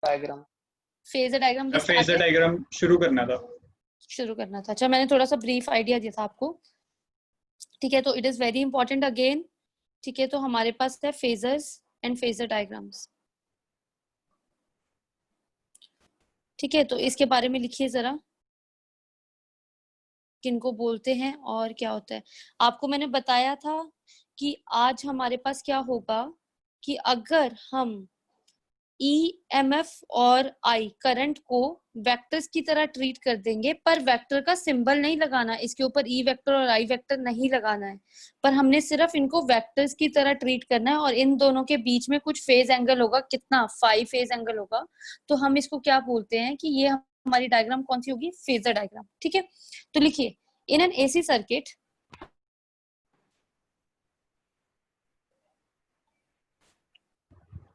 Diagram. Phasor diagram भी phasor diagram शुरू करना था। अच्छा, मैंने थोड़ा सा ब्रीफ आइडिया दिया था आपको, ठीक है। तो it is very important again, ठीक है। तो हमारे पास है फेजर्स एंड फेजर डायग्राम्स, ठीक है। तो इसके बारे में लिखिए जरा, किनको बोलते हैं और क्या होता है। आपको मैंने बताया था कि आज हमारे पास क्या होगा कि अगर हम EMF और I करंट को वेक्टर्स की तरह ट्रीट कर देंगे, पर वेक्टर का सिंबल नहीं लगाना, इसके ऊपर E वेक्टर और I वेक्टर नहीं लगाना है, पर हमने सिर्फ इनको वेक्टर्स की तरह ट्रीट करना है। और इन दोनों के बीच में कुछ फेज एंगल होगा, कितना 5 फेज एंगल होगा। तो हम इसको क्या बोलते हैं कि ये हमारी डायग्राम कौन सी होगी, फेजर डायग्राम, ठीक है। तो लिखिए, in an AC circuit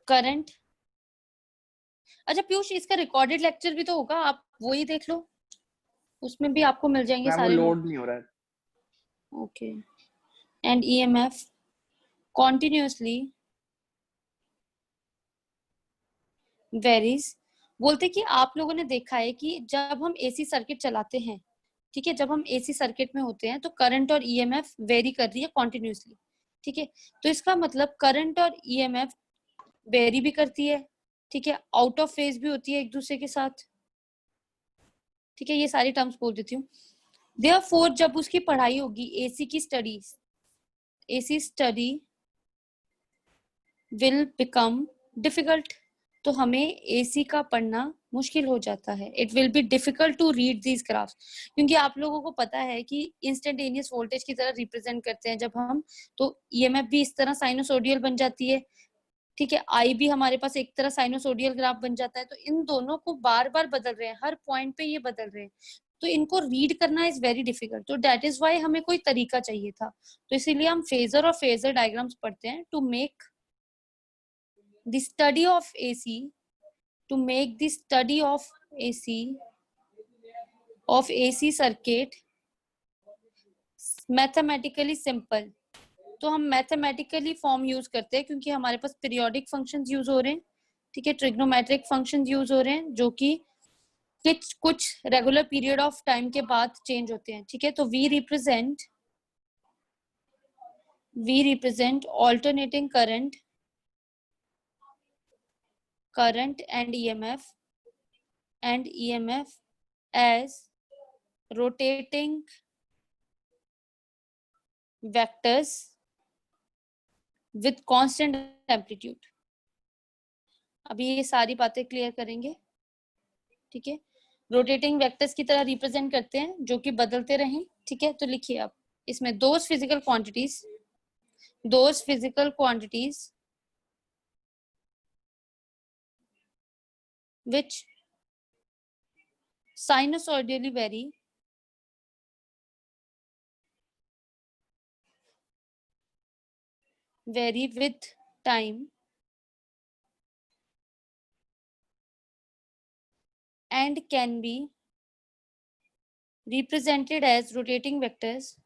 current, अच्छा पीयूष, इसका रिकॉर्डेड लेक्चर भी तो होगा, आप वो ही देख लो, उसमें भी आपको मिल जाएंगे सारे। लोड नहीं हो रहा है। Okay. And EMF continuously varies। बोलते कि आप लोगों ने देखा है कि जब हम AC सर्किट चलाते हैं, ठीक है, जब हम AC सर्किट में होते हैं तो करंट और EMF वेरी कर रही है कॉन्टिन्यूसली, ठीक है। तो इसका मतलब करंट और EMF वेरी भी करती है, ठीक है, आउट ऑफ फेज भी होती है एक दूसरे के साथ, ठीक है। ये सारी टर्म्स बोल देती हूँ। देयरफॉर जब उसकी पढ़ाई होगी AC की studies, AC study will become difficult. तो हमें AC का पढ़ना मुश्किल हो जाता है। It will be difficult to read these graphs, क्योंकि आप लोगों को पता है कि इंस्टेंटेनियस वोल्टेज की तरह रिप्रेजेंट करते हैं जब हम, तो EMF भी इस तरह साइनोसोडियल बन जाती है, ठीक है। I भी हमारे पास एक तरह साइनोसोडियल ग्राफ बन जाता है। तो इन दोनों को बार बार बदल रहे हैं, हर पॉइंट पे ये बदल रहे हैं, तो इनको रीड करना इज वेरी डिफिकल्ट। तो दैट इज व्हाई हमें कोई तरीका चाहिए था, तो इसीलिए हम फेजर और फेजर डायग्राम्स पढ़ते हैं to make the study of AC, to make the study of AC circuit mathematically simple। तो हम मैथमेटिकली फॉर्म यूज करते हैं क्योंकि हमारे पास पीरियोडिक फंक्शंस यूज हो रहे हैं, ठीक है, ट्रिग्नोमेट्रिक फंक्शंस यूज हो रहे हैं जो कि कुछ रेगुलर पीरियड ऑफ टाइम के बाद चेंज होते हैं, ठीक है। तो we represent alternating current and EMF as rotating vectors with constant amplitude। अभी ये सारी बातें क्लियर करेंगे, ठीक है। रोटेटिंग वेक्टर्स की तरह रिप्रेजेंट करते हैं जो कि बदलते रहें, ठीक है। तो लिखिए आप इसमें those physical quantities which sinusoidally vary with time and can be represented as rotating vectors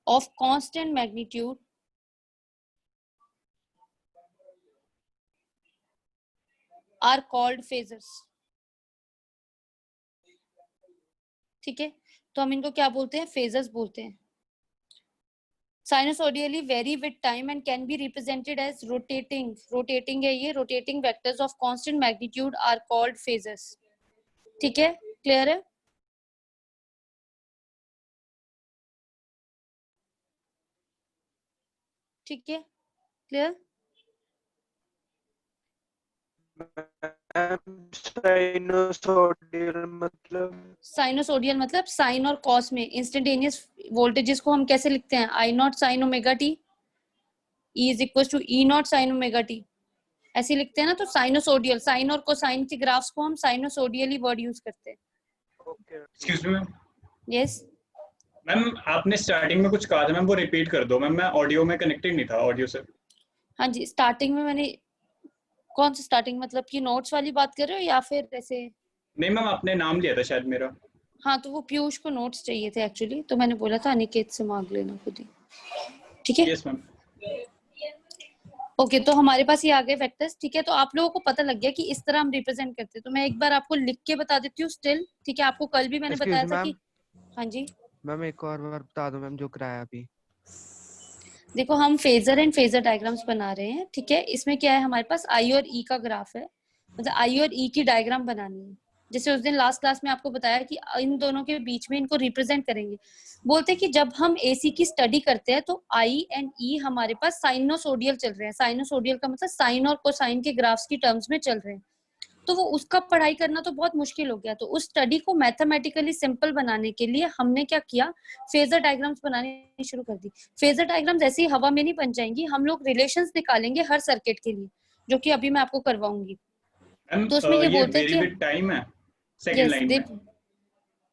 of constant magnitude are called phasors, ठीक है। तो हम इनको क्या बोलते हैं, फेजर्स बोलते हैं। Sinusoidally vary with time and can be represented as rotating है ये, rotating vectors of constant magnitude are called phasors, ठीक है। क्लियर है? ठीक है, क्लियर। साइनोसोडियल मतलब साइन और कॉस में इंस्टेंटेनियस वोल्टेजेस को हम कैसे लिखते हैं, I not sine omega T is equal to E not sine omega t, ऐसे लिखते हैं ना। तो साइनोसोडियल, साइन और कोसाइन के ग्राफ्स को हम साइनोसोडियली वर्ड यूज करते हैं। Excuse me ma'am. Yes ma'am आपने स्टार्टिंग में कुछ कहा था मैम, वो रिपीट कर दो मैम, मैं ऑडियो में कनेक्टेड नहीं था ऑडियो से। हाँ जी, स्टार्टिंग में मैंने कौन सा स्टार्टिंग, मतलब कि नोट्स वाली बात कर रहे हो या फिर ऐसे? नहीं मैम, आपने नाम लिया था शायद मेरा। हाँ, तो वो पीयूष को नोट्स चाहिए थे एक्चुअली, तो मैंने बोला था अनिकेत से मांग लेना खुद ही। ठीक है। Yes ma'am. ओके, तो हमारे पास ये आ गए वेक्टर्स। ठीक है, तो आप लोगों को पता लग गया कि इस तरह हम रिप्रेजेंट करते हैं। तो मैं एक बार आपको लिख के बता देती हूँ स्टिल। ठीक है, आपको कल भी मैंने एक्सक्यूज बताया था मैम, कि हाँ जी मैम एक और बार बता दो मैम जो कराया अभी। देखो, हम फेजर एंड फेजर डायग्राम्स बना रहे हैं। ठीक है, इसमें क्या है, हमारे पास आई और ई का ग्राफ है, मतलब आई और ई की डायग्राम बनानी है। जैसे उस दिन लास्ट क्लास में आपको बताया कि इन दोनों के बीच में इनको रिप्रेजेंट करेंगे। बोलते हैं कि जब हम एसी की स्टडी करते हैं तो आई एंड ई हमारे पास साइनोसोडियल चल रहे हैं। साइनोसोडियल का मतलब साइन और कोसाइन के ग्राफ्स की टर्म्स में चल रहे हैं। तो वो उसका पढ़ाई करना तो बहुत मुश्किल हो गया। तो उस स्टडी को मैथमेटिकली सिंपल बनाने के लिए हमने क्या किया, फेजर डायग्राम्स बनाने शुरू कर दी। फेजर डायग्राम्स ऐसे ही हवा में नहीं बन जाएंगी, हम लोग रिलेशंस निकालेंगे हर सर्किट के लिए, जो कि अभी मैं आपको करवाऊंगी। मैम तो उसमें ये ये बोलते हैं वेरी कि विद टाइम है सेकंड यस लाइन दे में।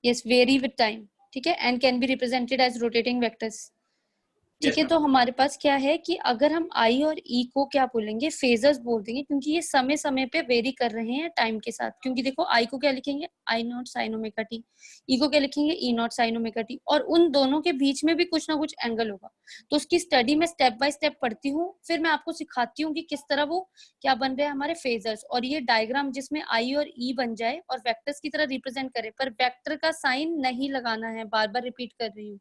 Yes vary with time. ठीक है, and can be represented as rotating vectors. ठीक यस है, मैम। तो हमारे पास क्या है कि अगर हम आई और ई को क्या बोलेंगे, फेजर्स बोल देंगे, क्योंकि ये समय समय पे वेरी कर रहे हैं टाइम के साथ। क्योंकि देखो, आई को क्या लिखेंगे, आई नॉट साइन ओमेगा टी, ई को क्या लिखेंगे, ई नॉट साइन ओमेगा टी, और उन दोनों के बीच में भी कुछ ना कुछ एंगल होगा। तो उसकी स्टडी में स्टेप बाय स्टेप पढ़ती हूँ, फिर मैं आपको सिखाती हूँ कि किस तरह वो क्या बन रहे हैं हमारे फेजर्स। और ये डायग्राम जिसमें आई और ई बन जाए और वेक्टर्स की तरह रिप्रेजेंट करे, पर वेक्टर का साइन नहीं लगाना है, बार बार रिपीट कर रही हूँ।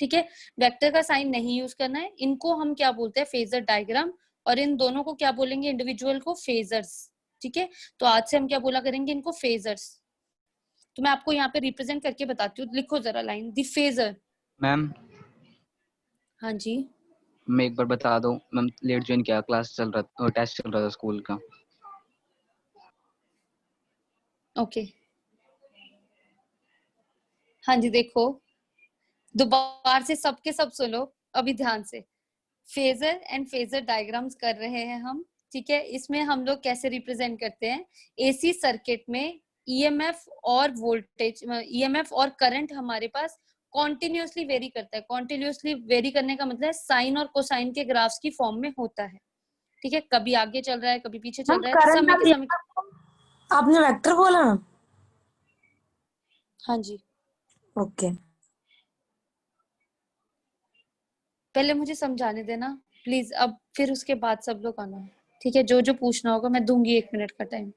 ठीक है, वेक्टर का साइन नहीं यूज करना है। इनको हम क्या बोलते हैं, फेजर डायग्राम। और इन दोनों को क्या बोलेंगे, इंडिविजुअल को फेजर्स। ठीक है, तो आज से हम क्या बोला करेंगे, इनको फेजर्स। तो मैं आपको यहाँ पे रिप्रेजेंट करके बताती हूँ, लिखो जरा लाइन, द फेजर। मैम हाँ जी, मैं एक बार बता दूं, मैम लेट ज्वाइन किया, क्लास चल रहा, टेस्ट चल रहा था स्कूल का। ओके। हाँ जी, देखो दोबारा से सबके सब सुनो अभी ध्यान से। फेजर एंड फेजर डायग्राम्स कर रहे हैं हम। ठीक है, इसमें हम लोग कैसे रिप्रेजेंट करते हैं, एसी सर्किट में ईएमएफ और वोल्टेज, ईएमएफ और करंट हमारे पास कॉन्टिन्यूसली वेरी करता है। कॉन्टिन्यूसली वेरी करने का मतलब साइन और कोसाइन के ग्राफ्स की फॉर्म में होता है। ठीक है, कभी आगे चल रहा है, कभी पीछे चल रहा है, करंट समय के समय। आपने वेक्टर बोला। हाँ जी, ओके, पहले मुझे समझाने देना प्लीज, अब फिर उसके बाद सब लोग आना। ठीक है, जो जो पूछना होगा मैं दूंगी 1 मिनट का टाइम।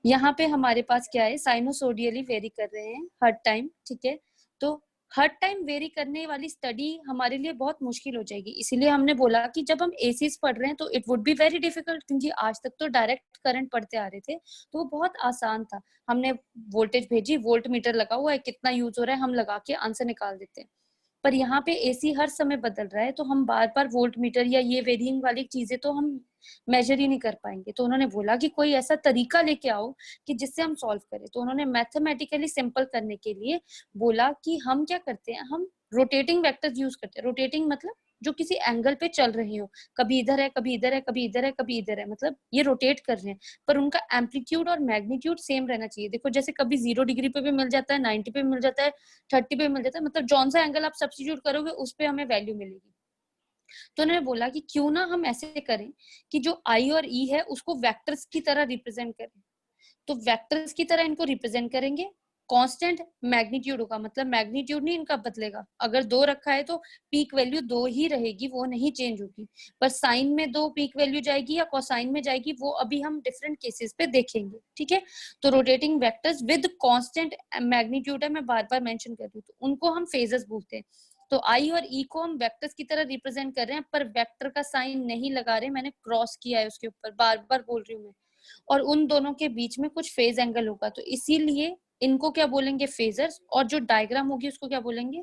यहाँ पे हमारे पास क्या है, साइनोसोडियली वेरी कर रहे हैं हर टाइम। ठीक है, तो हर टाइम वेरी करने वाली स्टडी हमारे लिए बहुत मुश्किल हो जाएगी। इसीलिए हमने बोला कि जब हम एसीज पढ़ रहे हैं तो it would be very difficult, क्योंकि आज तक तो डायरेक्ट करंट पढ़ते आ रहे थे, तो वो बहुत आसान था। हमने वोल्टेज भेजी, वोल्ट मीटर लगा हुआ है, कितना यूज हो रहा है हम लगा के आंसर निकाल देते हैं। पर यहाँ पे एसी हर समय बदल रहा है, तो हम बार बार वोल्ट मीटर या ये वेरिंग वाली चीजें तो हम मेजर ही नहीं कर पाएंगे। तो उन्होंने बोला कि कोई ऐसा तरीका लेके आओ कि जिससे हम सॉल्व करें। तो उन्होंने मैथमेटिकली सिंपल करने के लिए बोला कि हम क्या करते हैं, हम रोटेटिंग वेक्टर्स यूज करते हैं। रोटेटिंग मतलब जो किसी एंगल पे चल रहे हो, कभी इधर है, कभी इधर है, कभी इधर है, कभी इधर है, मतलब ये रोटेट कर रहे हैं, पर उनका एम्पलीट्यूड और मैग्नीट्यूड सेम रहना चाहिए। देखो, जैसे कभी 0 डिग्री पे भी मिल जाता है, 90 पे मिल जाता है, 30 पे मिल जाता है, मतलब जौन सा एंगल आप सब्स्टिट्यूट करोगे उस पे हमें वैल्यू मिलेगी। तो उन्होंने बोला कि क्यों ना हम ऐसे करें कि जो आई और ई है उसको वेक्टर्स की तरह रिप्रेजेंट करें। तो वेक्टर्स की तरह इनको रिप्रेजेंट करेंगे। कांस्टेंट मैग्नीट्यूड होगा, मतलब मैग्नीट्यूड नहीं इनका बदलेगा। अगर 2 रखा है तो पीक वैल्यू 2 ही रहेगी, वो नहीं चेंज होगी। पर साइन में 2 पीक वैल्यू जाएगी या कोसाइन में जाएगी, वो अभी हम डिफरेंट केसेस पे देखेंगे। ठीक है, तो rotating vectors with constant magnitude है, मैं बार बार मेंशन कर रही हूँ, तो उनको हम फेजेस बोलते हैं। तो आई और ई को हम वेक्टर्स की तरह रिप्रेजेंट कर रहे हैं, पर वेक्टर का साइन नहीं लगा रहे, मैंने क्रॉस किया है उसके ऊपर, बार बार बोल रही हूँ मैं। और उन दोनों के बीच में कुछ फेज एंगल होगा, तो इसीलिए इनको क्या बोलेंगे, फेजर्स। और जो डायग्राम होगी उसको क्या बोलेंगे,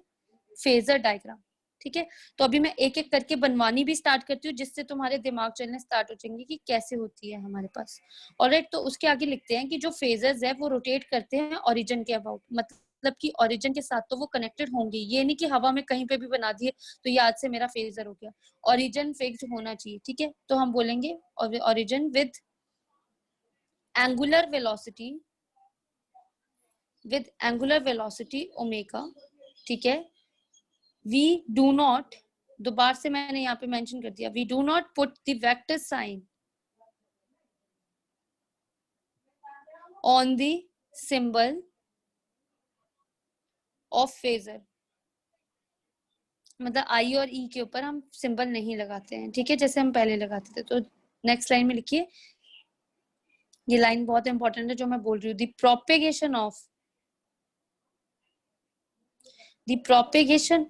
फेजर डायग्राम। ठीक है, तो अभी मैं एक एक करके बनवानी भी स्टार्ट करती हूँ, जिससे तुम्हारे दिमाग चलने स्टार्ट हो जाएंगे कि कैसे होती है हमारे पास। ऑलराइट, तो उसके आगे लिखते हैं कि जो फेजर्स है वो रोटेट करते हैं ओरिजिन के अबाउट, मतलब कि ओरिजिन के साथ तो वो कनेक्टेड होंगे। ये नहीं कि हवा में कहीं पे भी बना दिए तो ये आज से मेरा फेजर हो गया। ओरिजिन फिक्स्ड होना चाहिए। ठीक है, तो हम बोलेंगे origin with angular velocity omega। ठीक है, we do not, दोबारा से मैंने यहाँ पे मेंशन कर दिया, we do not put the vector sign on the symbol of phasor। मतलब आई और ई के ऊपर हम सिंबल नहीं लगाते हैं, ठीक है, जैसे हम पहले लगाते थे। तो नेक्स्ट लाइन में लिखिए, ये लाइन बहुत इंपॉर्टेंट है जो मैं बोल रही हूँ, the propagation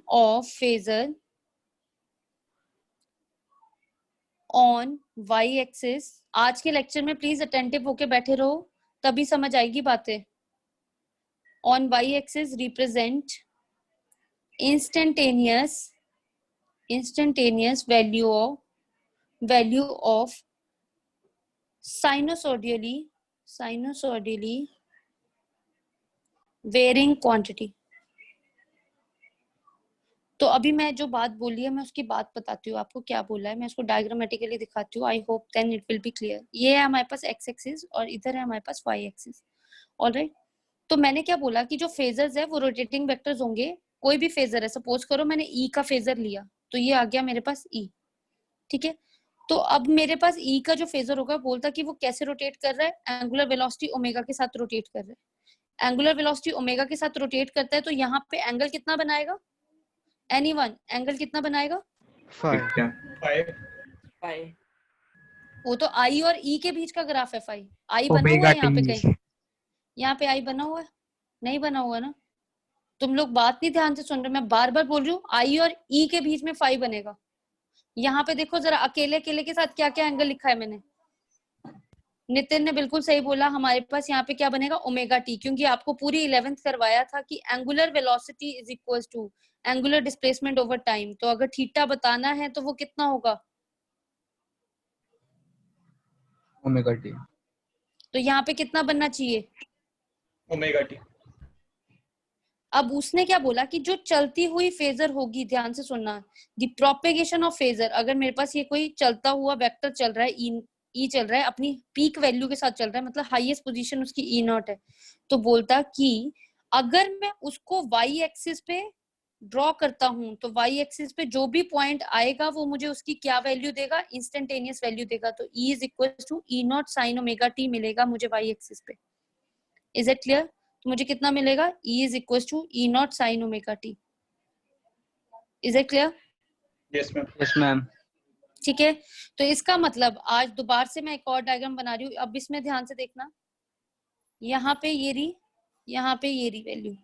of phasor on Y axis. आज के लेक्चर में प्लीज अटेंटिव होके बैठे रहो, तभी समझ आएगी बातें। On Y axis represent instantaneous value of sinusoidally varying quantity। तो अभी मैं जो बात बोली है मैं उसकी बात बताती हूँ आपको, क्या बोला है मैं उसको डायग्रामेटिकली दिखाती हूँ। I hope then it will be clear. ये है हमारे पास एक्स एक्सिस और इधर है हमारे पास वाई एक्सिस। ऑलराइट, तो मैंने क्या बोला कि जो फेजर्स है वो रोटेटिंग वेक्टर्स होंगे। कोई भी फेजर है, सपोज करो मैंने ई का फेजर लिया तो ये आ गया मेरे पास ई, ठीक है। तो अब मेरे पास ई का जो फेजर होगा, बोलता कि वो कैसे रोटेट कर रहा है, एंगुलर वेलोसिटी ओमेगा के साथ रोटेट कर रहा है। एंगुलर वेलोसिटी ओमेगा के साथ रोटेट करता है तो यहाँ पे एंगल कितना बनाएगा, एनीवन, एंगल कितना बनाएगा, 5 वो तो आई और ई के बीच का ग्राफ है फाई। आई बना हुआ है यहाँ पे कहीं, यहाँ पे आई बना हुआ है, नहीं बना हुआ ना। तुम लोग बात नहीं ध्यान से सुन रहे, मैं बार बार बोल रही हूँ आई और ई के बीच में फाई बनेगा। यहाँ पे देखो जरा, अकेले अकेले के साथ क्या क्या एंगल लिखा है मैंने। नितिन ने बिल्कुल सही बोला, हमारे पास यहाँ पे क्या बनेगा, ओमेगा टी, क्योंकि आपको पूरी 11th करवाया था कि angular velocity is equal to angular displacement over time. तो अगर थीटा बताना है तो वो कितना होगा, ओमेगा टी। तो यहाँ पे कितना बनना चाहिए, ओमेगा टी। अब उसने क्या बोला कि जो चलती हुई फेजर होगी, ध्यान से सुनना, द प्रोपेगेशन ऑफ फेजर, अगर मेरे पास ये कोई चलता हुआ वेक्टर चल रहा है, ई चल रहा है, अपनी पीक वैल्यू के साथ चल रहा है, मतलब हाईएस्ट पोजीशन उसकी ई नॉट है, तो बोलता कि अगर मैं उसको वाई एक्सिस पे ड्रॉ करता हूं तो वाई एक्सिस पे जो भी पॉइंट आएगा वो मुझे उसकी क्या वैल्यू देगा, इंस्टेंटेनियस वैल्यू देगा। तो E is equal to E not sine omega T मिलेगा मुझे वाई एक्सिस पे। Is it clear? तो मुझे कितना मिलेगा, E is equal to E not sine omega T. Is it clear? Yes ma'am. Yes ma'am. ठीक है, तो इसका मतलब आज दोबारा से मैं एक और डायग्राम बना रही हूँ। अब इसमें ध्यान से देखना, यहाँ पे ये रही, यहाँ पे ये रही वैल्यू,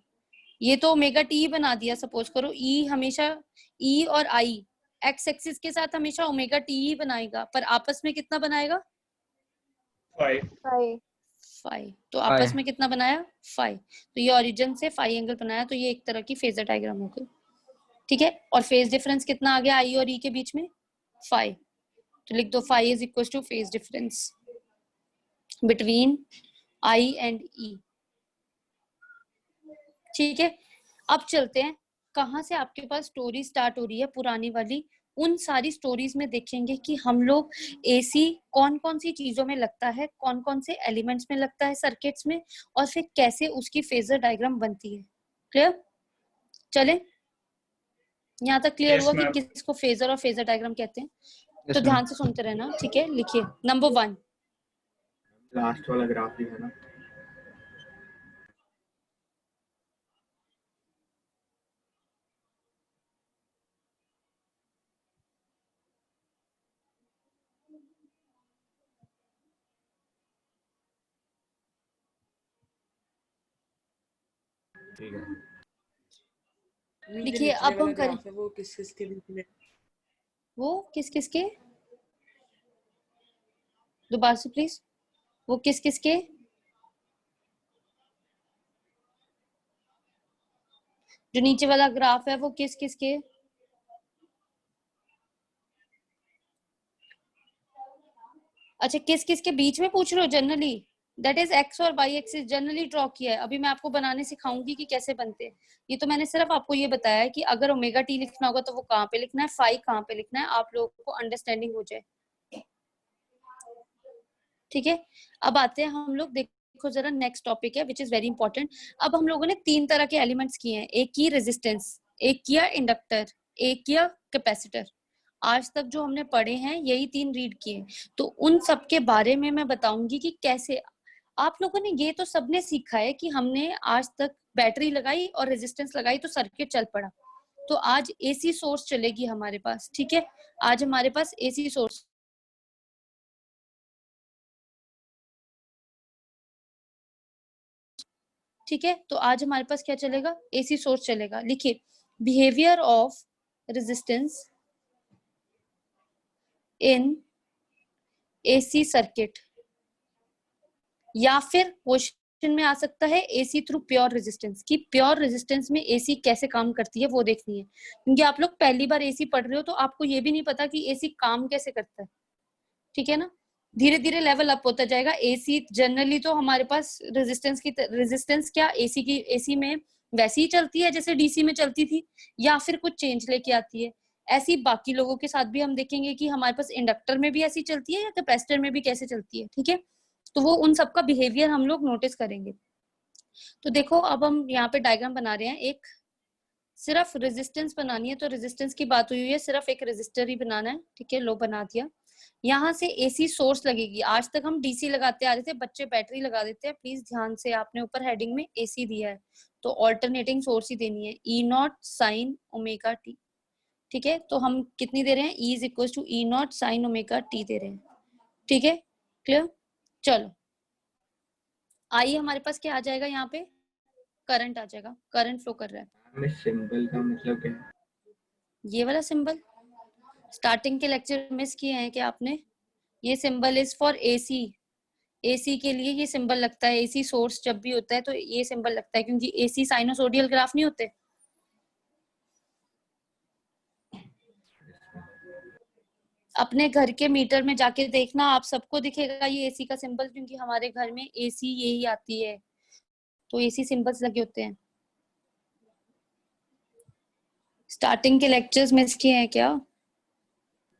ये तो ओमेगा टी बना दिया। सपोज करो ई हमेशा, ई और आई एक्स एक्सिस के साथ हमेशा ओमेगा टी ही बनाएगा, पर आपस में कितना बनाएगा, 5। फाई। तो आपस में कितना बनाया, फाई। तो ये ओरिजिन से फाई एंगल बनाया, तो ये एक तरह की फेजर डायग्राम हो गई, ठीक है। और फेज डिफरेंस कितना आ गया आई और ई के बीच में, फाई। तो लिख दो phi is equal to phase difference between I and E, ठीक है। अब चलते हैं, कहाँ से आपके पास स्टोरी स्टार्ट हो रही है पुरानी वाली, उन सारी स्टोरीज में देखेंगे कि हम लोग एसी कौन कौन सी चीजों में लगता है, कौन कौन से एलिमेंट्स में लगता है सर्किट्स में, और फिर कैसे उसकी फेजर डायग्राम बनती है। क्लियर? चले, यहाँ तक क्लियर हुआ कि किसको फेजर और फेजर डायग्राम कहते हैं? तो ध्यान से सुनते रहना, ठीक है। लिखिए नंबर 1, लास्ट वाला ग्राफ भी है ना, ठीक है। लिखिए। अब हम करें, वो किस किस के बीच में, वो किस किस के, दोबारा से प्लीज, वो किस किस के, जो नीचे वाला ग्राफ है वो किस किस के, अच्छा किस किस के बीच में पूछ रहे हो जनरली, दैट इज एक्स और वाई एक्सिस जनरली ड्रॉ किया है। अभी मैं आपको बनाने सिखाऊंगी कि कैसे बनते हैं। ये तो मैंने सिर्फ आपको ये बताया है कि अगर ओमेगा टी लिखना होगा तो वो कहाँ पे लिखना है, फाई कहाँ पे लिखना है, आप लोगों को अंडरस्टैंडिंग हो जाए, ठीक है। अब आते हैं हम लोग, देखो जरा नेक्स्ट टॉपिक है विच इज वेरी इंपॉर्टेंट। अब हम लोगों ने 3 तरह के एलिमेंट्स किए हैं, एक की रेजिस्टेंस, एक किया इंडक्टर, एक किया कैपेसिटर। आज तक जो हमने पढ़े हैं यही 3 रीड किए, तो उन सब के बारे में मैं बताऊंगी कि कैसे। आप लोगों ने ये तो सबने सीखा है कि हमने आज तक बैटरी लगाई और रेजिस्टेंस लगाई तो सर्किट चल पड़ा, तो आज एसी सोर्स चलेगी हमारे पास, ठीक है। आज हमारे पास एसी सोर्स, ठीक है। तो आज हमारे पास क्या चलेगा, एसी सोर्स चलेगा। लिखिए, behaviour of resistance in AC circuit, या फिर क्वेश्चन में आ सकता है एसी थ्रू प्योर रेजिस्टेंस, कि प्योर रेजिस्टेंस में एसी कैसे काम करती है वो देखनी है। क्योंकि आप लोग पहली बार एसी पढ़ रहे हो तो आपको ये भी नहीं पता कि एसी काम कैसे करता है, ठीक है ना। धीरे धीरे लेवल अप होता जाएगा। एसी जनरली तो हमारे पास रेजिस्टेंस क्या एसी में वैसी ही चलती है जैसे डीसी में चलती थी, या फिर कुछ चेंज लेके आती है। ऐसी बाकी लोगों के साथ भी हम देखेंगे कि हमारे पास इंडक्टर में भी ऐसी चलती है या कैपेसिटर में भी कैसे चलती है, ठीक है। तो वो उन सबका बिहेवियर हम लोग नोटिस करेंगे। तो देखो, अब हम यहाँ पे डायग्राम बना रहे हैं। एक सिर्फ रेजिस्टेंस बनानी है, तो रेजिस्टेंस की बात हुई है, सिर्फ एक रेजिस्टर ही बनाना है, ठीक है। लो बना दिया। यहाँ से एसी सोर्स लगेगी। आज तक हम डीसी लगाते आ रहे थे, बच्चे बैटरी लगा देते हैं। प्लीज ध्यान से, आपने ऊपर हेडिंग में एसी दिया है तो ऑल्टरनेटिंग सोर्स ही देनी है, E not sine omega t, ठीक है। तो हम कितनी दे रहे हैं, E is equal to E not sine omega t दे रहे हैं, ठीक है। क्लियर। चलो आइए, हमारे पास क्या आ जाएगा, यहाँ पे करंट आ जाएगा, करंट फ्लो कर रहा है। इस सिंबल का मतलब क्या है? ये वाला सिंबल स्टार्टिंग के लेक्चर मिस किए हैं क्या आपने? ये symbol is for AC. AC के लिए ये सिंबल लगता है। एसी सोर्स जब भी होता है तो ये सिंबल लगता है, क्योंकि एसी साइनोसोडियल ग्राफ नहीं होते। अपने घर के मीटर में जाके देखना, आप सबको दिखेगा ये एसी का सिंबल, क्योंकि हमारे घर में एसी यही आती है, तो एसी सिंबल्स लगे होते हैं। स्टार्टिंग के लेक्चर्स मिस किए हैं क्या?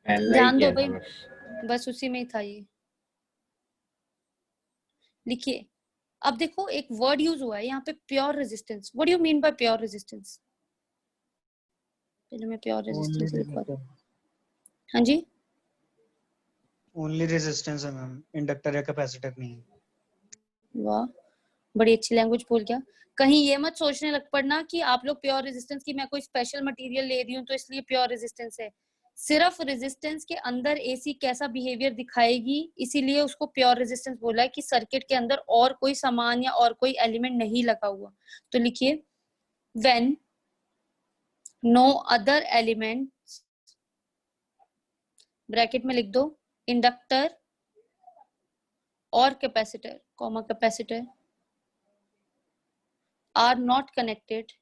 पहला ही ध्यान दो किया था भाई, बस उसी में ही था ये। लिखिए, अब देखो एक वर्ड यूज हुआ है यहाँ पे, pure resistance. What do you mean by pure resistance? पहले मैं प्योर रेजिस्टेंस लिखवा दूं। हाँ जी, ओनली रेजिस्टेंस है मैम, इंडक्टर या कैपेसिटर नहीं है। वाह, बड़ी अच्छी लैंग्वेज बोल गया। कहीं ये मत सोचने लग पड़ना कि आप लोग प्योर रेजिस्टेंस की मैं कोई स्पेशल मटेरियल ले रही हूँ तो इसलिए प्योर रेजिस्टेंस है। सिर्फ रेजिस्टेंस के अंदर एसी कैसा बिहेवियर दिखाएगी, इसीलिए उसको प्योर रेजिस्टेंस बोला है, कि सर्किट के अंदर और कोई सामान या और कोई एलिमेंट नहीं लगा हुआ। तो लिखिए, when no other element, bracket में लिख दो, इंडक्टर और capacitor, comma capacitor are not connected,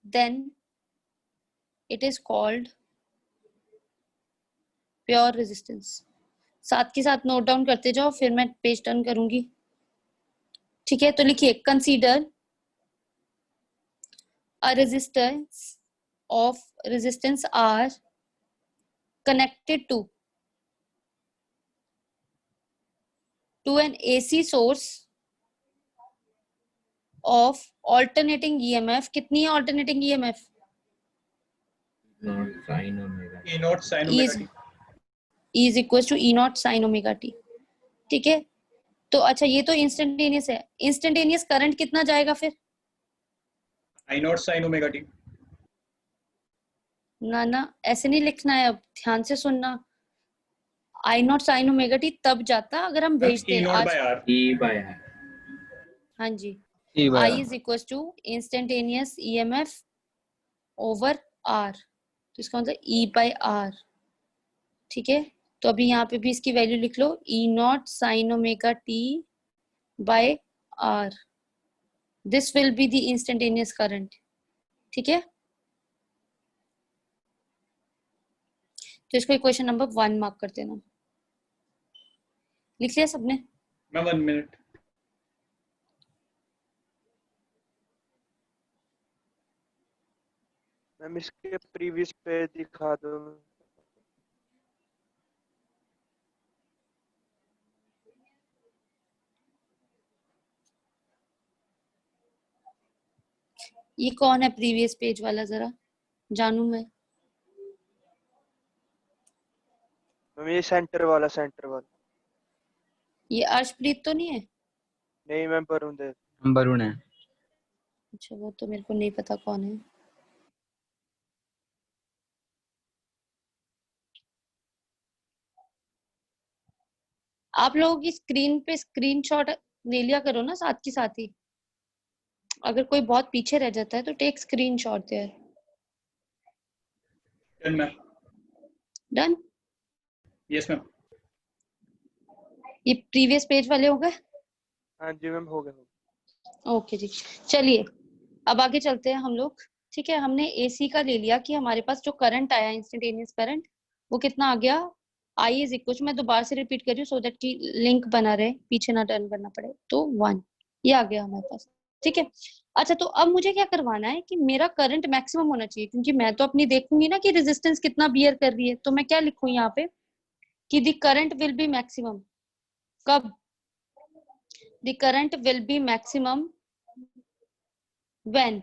then it is called pure resistance। साथ के साथ नोट डाउन करते जाओ, फिर मैं पेज टर्न करूंगी, ठीक है। तो लिखिए, consider a resistance of resistance are connected to an AC source of alternating EMF। कितनी है alternating EMF? Not sine omega. E not sine omega T. E is equals to E naught sin omega t, ठीक है। तो अच्छा, ये तो instantaneous है। Instantaneous current कितना जाएगा फिर? आई नॉट साइन ओमेगा टी। ना ना, ऐसे नहीं लिखना है, अब ध्यान से सुनना। I not sine omega t तब जाता अगर हम भेजते ई हैं नॉट आज। By R. E by R. हाँ जी, E by I is equal to instantaneous EMF over R, तो इसका मतलब ई बाय आर, ठीक है। तो अभी यहाँ पे भी इसकी वैल्यू लिख लो, E not sine omega t by R, this will be the instantaneous current, ठीक है। तो इसको इक्वेशन नंबर 1 मार्क कर देना। लिख लिया सबने? मैं 1 मिनट। मैम इसके प्रीवियस पे दिखा दो। ये कौन है प्रीवियस पेज वाला, जरा जानू मैं। मैम ये सेंटर वाला। ये अर्शप्रीत तो नहीं है? नहीं मैम, वरुण देव। वरुण है। अच्छा वो तो मेरे को नहीं पता कौन है। आप लोगों की स्क्रीन पे स्क्रीनशॉट ले लिया करो ना साथ के साथ ही। अगर कोई बहुत पीछे रह जाता है तो take screenshot there. Done ma'am. Done. Yes ma'am. ये प्रीवियस पेज वाले हो गए। हाँ जी मैम, हो गया। ओके जी, चलिए अब आगे चलते हैं हम लोग। ठीक है, हमने एसी का ले लिया कि हमारे पास जो करंट आया इंस्टेंटेनियस करंट वो कितना आ गया। आई इज इक्वल, मैं दोबारा से रिपीट कर रही हूँ सो दैट कि लिंक बना रहे, पीछे ना टर्न करना पड़े। तो 1 ये आ गया हमारे पास। ठीक है, अच्छा तो अब मुझे क्या करवाना है कि मेरा करंट मैक्सिमम होना चाहिए, क्योंकि मैं तो अपनी देखूंगी ना कि रेजिस्टेंस कितना बियर कर रही है। तो मैं क्या लिखूं यहाँ पे कि the current will be maximum. कब? The current will be maximum when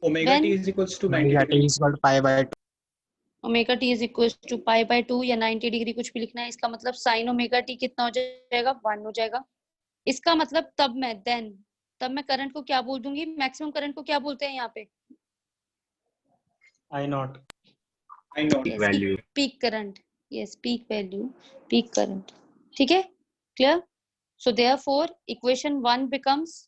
omega T is equals to 90 Omega t degree. is equal to pi by 2. Omega T is equal to pi by 2 या 90 degree कुछ भी लिखना है। इसका मतलब sign omega T कितना हो जाएगा? 1 हो जाएगा। इसका मतलब तब मैं करंट को क्या बोल दूंगी? मैक्सिमम करंट को क्या बोलते हैं यहाँ पे? I naught. I know. Yes, value. Peak current. Yes, peak value, peak current. ठीक है, clear? So therefore equation 1 becomes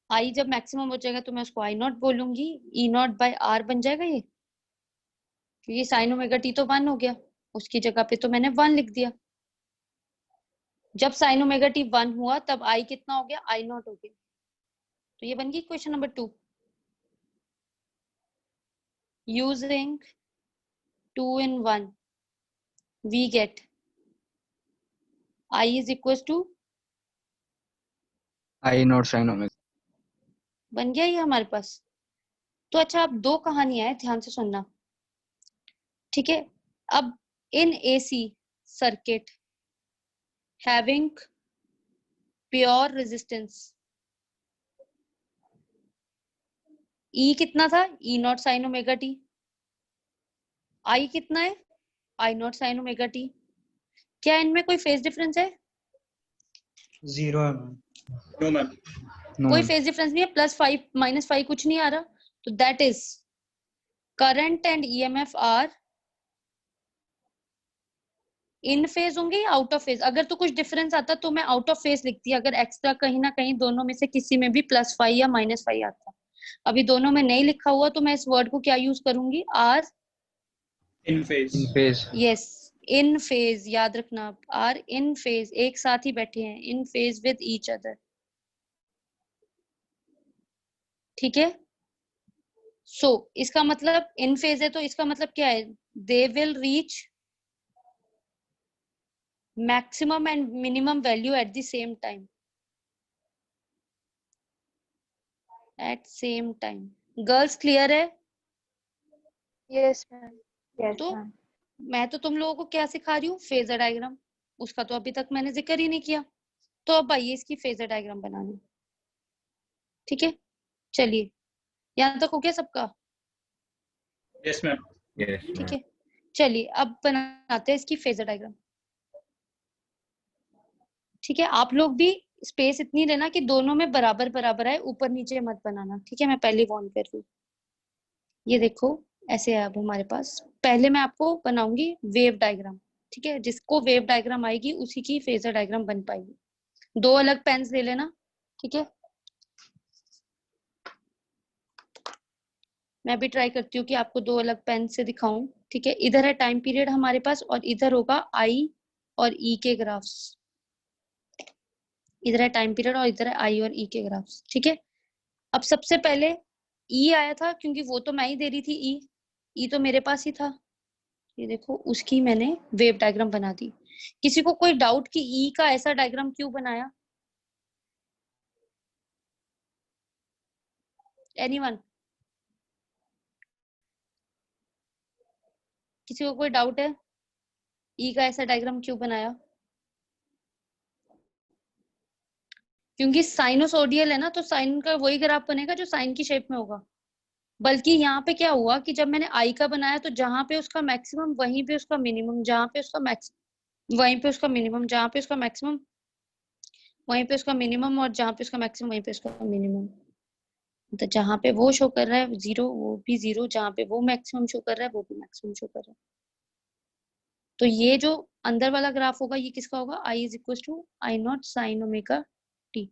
आई, जब मैक्सिमम हो जाएगा तो मैं उसको आई नॉट बोलूंगी, ई नॉट बाय आर बन जाएगा ये, क्योंकि साइन ओमेगा टी तो 1 हो गया, उसकी जगह पे तो मैंने 1 लिख दिया। जब साइन ओमेगा टी 1 हुआ तब आई कितना हो गया? आई नॉट हो गया। तो ये बन गई question number 2। Using 2 in 1 we get I is equals to, I not sine omega. बन गया ये हमारे पास। तो अच्छा, अब 2 कहानियां है, ध्यान से सुनना। ठीक है, अब in AC circuit having pure resistance, E कितना था? E not sine omega t. I कितना है? I not sine omega t. क्या इनमें कोई फेज डिफरेंस है? 0 है मैम. No ma'am. नो कोई मैम। फेज डिफरेंस नहीं है, +5 -5 कुछ नहीं आ रहा। तो that is current and EMF are in phase होंगे या आउट ऑफ फेज? अगर तो कुछ डिफरेंस आता तो मैं आउट ऑफ फेज लिखती, अगर एक्स्ट्रा कहीं ना कहीं दोनों में से किसी में भी +5 या -5 आता। अभी दोनों में नहीं लिखा हुआ तो मैं इस वर्ड को क्या यूज करूंगी? Are in phase. In phase. Yes, in phase, याद रखना। आर इन फेज, एक साथ ही बैठे हैं, इन फेज विद ईच अदर। ठीक है, सो इसका मतलब इन फेज है, तो इसका मतलब क्या है? They will reach maximum and minimum value at the same time. At same time. Girls clear है? Yes ma'am. तो मैं तो तुम लोगों को क्या सिखा रही हूँ? Phasor diagram. उसका तो अभी तक मैंने जिक्र ही नहीं किया। तो अब आइए इसकी फेजर डायग्राम बनाने। ठीक है, चलिए, यहाँ तक हो गया सबका? Yes ma'am. Yes, ठीक ma'am. है, चलिए अब बनाते हैं इसकी फेजर डायग्राम। ठीक है, आप लोग भी स्पेस इतनी लेना कि दोनों में बराबर बराबर आए, ऊपर नीचे मत बनाना। ठीक है, मैं पहले वार्न कर रही हूँ। ये देखो ऐसे है अब हमारे पास। पहले मैं आपको बनाऊंगी वेव डायग्राम। ठीक है, जिसको वेव डायग्राम आएगी उसी की फेजर डायग्राम बन पाएगी। 2 अलग पेन्स ले लेना। ठीक है, मैं भी ट्राई करती हूँ कि आपको 2 अलग पेन से दिखाऊं। ठीक है, इधर है टाइम पीरियड हमारे पास और इधर होगा आई और ई के ग्राफ्स। इधर है टाइम पीरियड और इधर है आई और ई के ग्राफ्स। ठीक है, अब सबसे पहले ई आया था, क्योंकि वो तो मैं ही दे रही थी। ई तो मेरे पास ही था। ये देखो, उसकी मैंने वेव डायग्राम बना दी। किसी को कोई डाउट कि ई का ऐसा डायग्राम क्यों बनाया? एनीवन? किसी को कोई डाउट है ई का ऐसा डायग्राम क्यों बनाया? क्योंकि साइनोसोडियल है ना, तो साइन का वही ग्राफ बनेगा जो साइन की शेप में होगा। बल्कि यहाँ पे क्या हुआ कि जब मैंने आई का बनाया तो जहां पे उसका मैक्सिमम वहीं पे उसका मिनिमम, जहां पे उसका मैक्स वहीं पे उसका मिनिमम, जहां पे उसका मैक्सिमम वहीं पे उसका मिनिमम, और जहाँ पे उसका मैक्सिमम वहीं पे उसका मिनिमम। तो जहाँ पे वो शो कर रहा है 0 वो भी 0, जहाँ पे वो मैक्सिमम शो कर रहा है वो भी मैक्सिमम शो कर रहा है। तो ये जो अंदर वाला ग्राफ होगा ये किसका होगा? I is equal to I not sine omega T.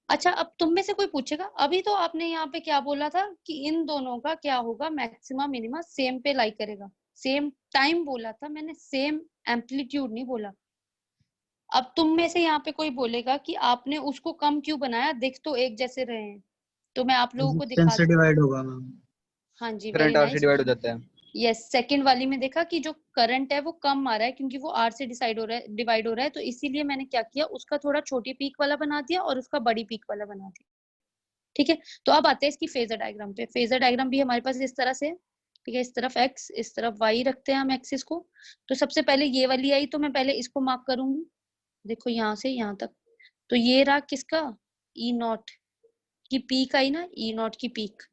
अच्छा, अब तुम में से कोई पूछेगा, अभी तो आपने यहाँ पे क्या बोला था कि इन दोनों का क्या होगा, मैक्सिमा मिनिमा सेम पे लाई करेगा, सेम टाइम बोला था मैंने, सेम एम्पलीट्यूड नहीं बोला। अब तुम में से यहाँ पे कोई बोलेगा कि आपने उसको कम क्यों बनाया, दिख तो एक जैसे रहे हैं, तो मैं आप लोगों को दिखा रेजिस्टेंस से दूं। डिवाइड होगा मैम। हाँ जी, वेरी करंट आर से नाइस। डिवाइड हो जाता है। यस, सेकंड वाली में देखा कि जो करंट है वो कम आ रहा है क्योंकि वो आर से डिसाइड हो रहा है, डिवाइड हो रहा है, तो इसीलिए मैंने क्या किया, उसका थोड़ा छोटी पीक वाला बना दिया और उसका बड़ी पीक वाला बना दिया। ठीक है, तो अब आते हैं इसकी फेजर डायग्राम पे। फेजर डायग्राम भी हमारे पास इस तरह से है। ठीक है, इस तरफ x, इस तरफ y रखते हैं हम एक्सिस को। तो सबसे पहले ये वाली आई, तो मैं पहले इसको मार्क करूंगी, देखो यहाँ से यहाँ तक। तो ये रहा किसका, ई नॉट की पीक आई ना, ई नॉट की पीक।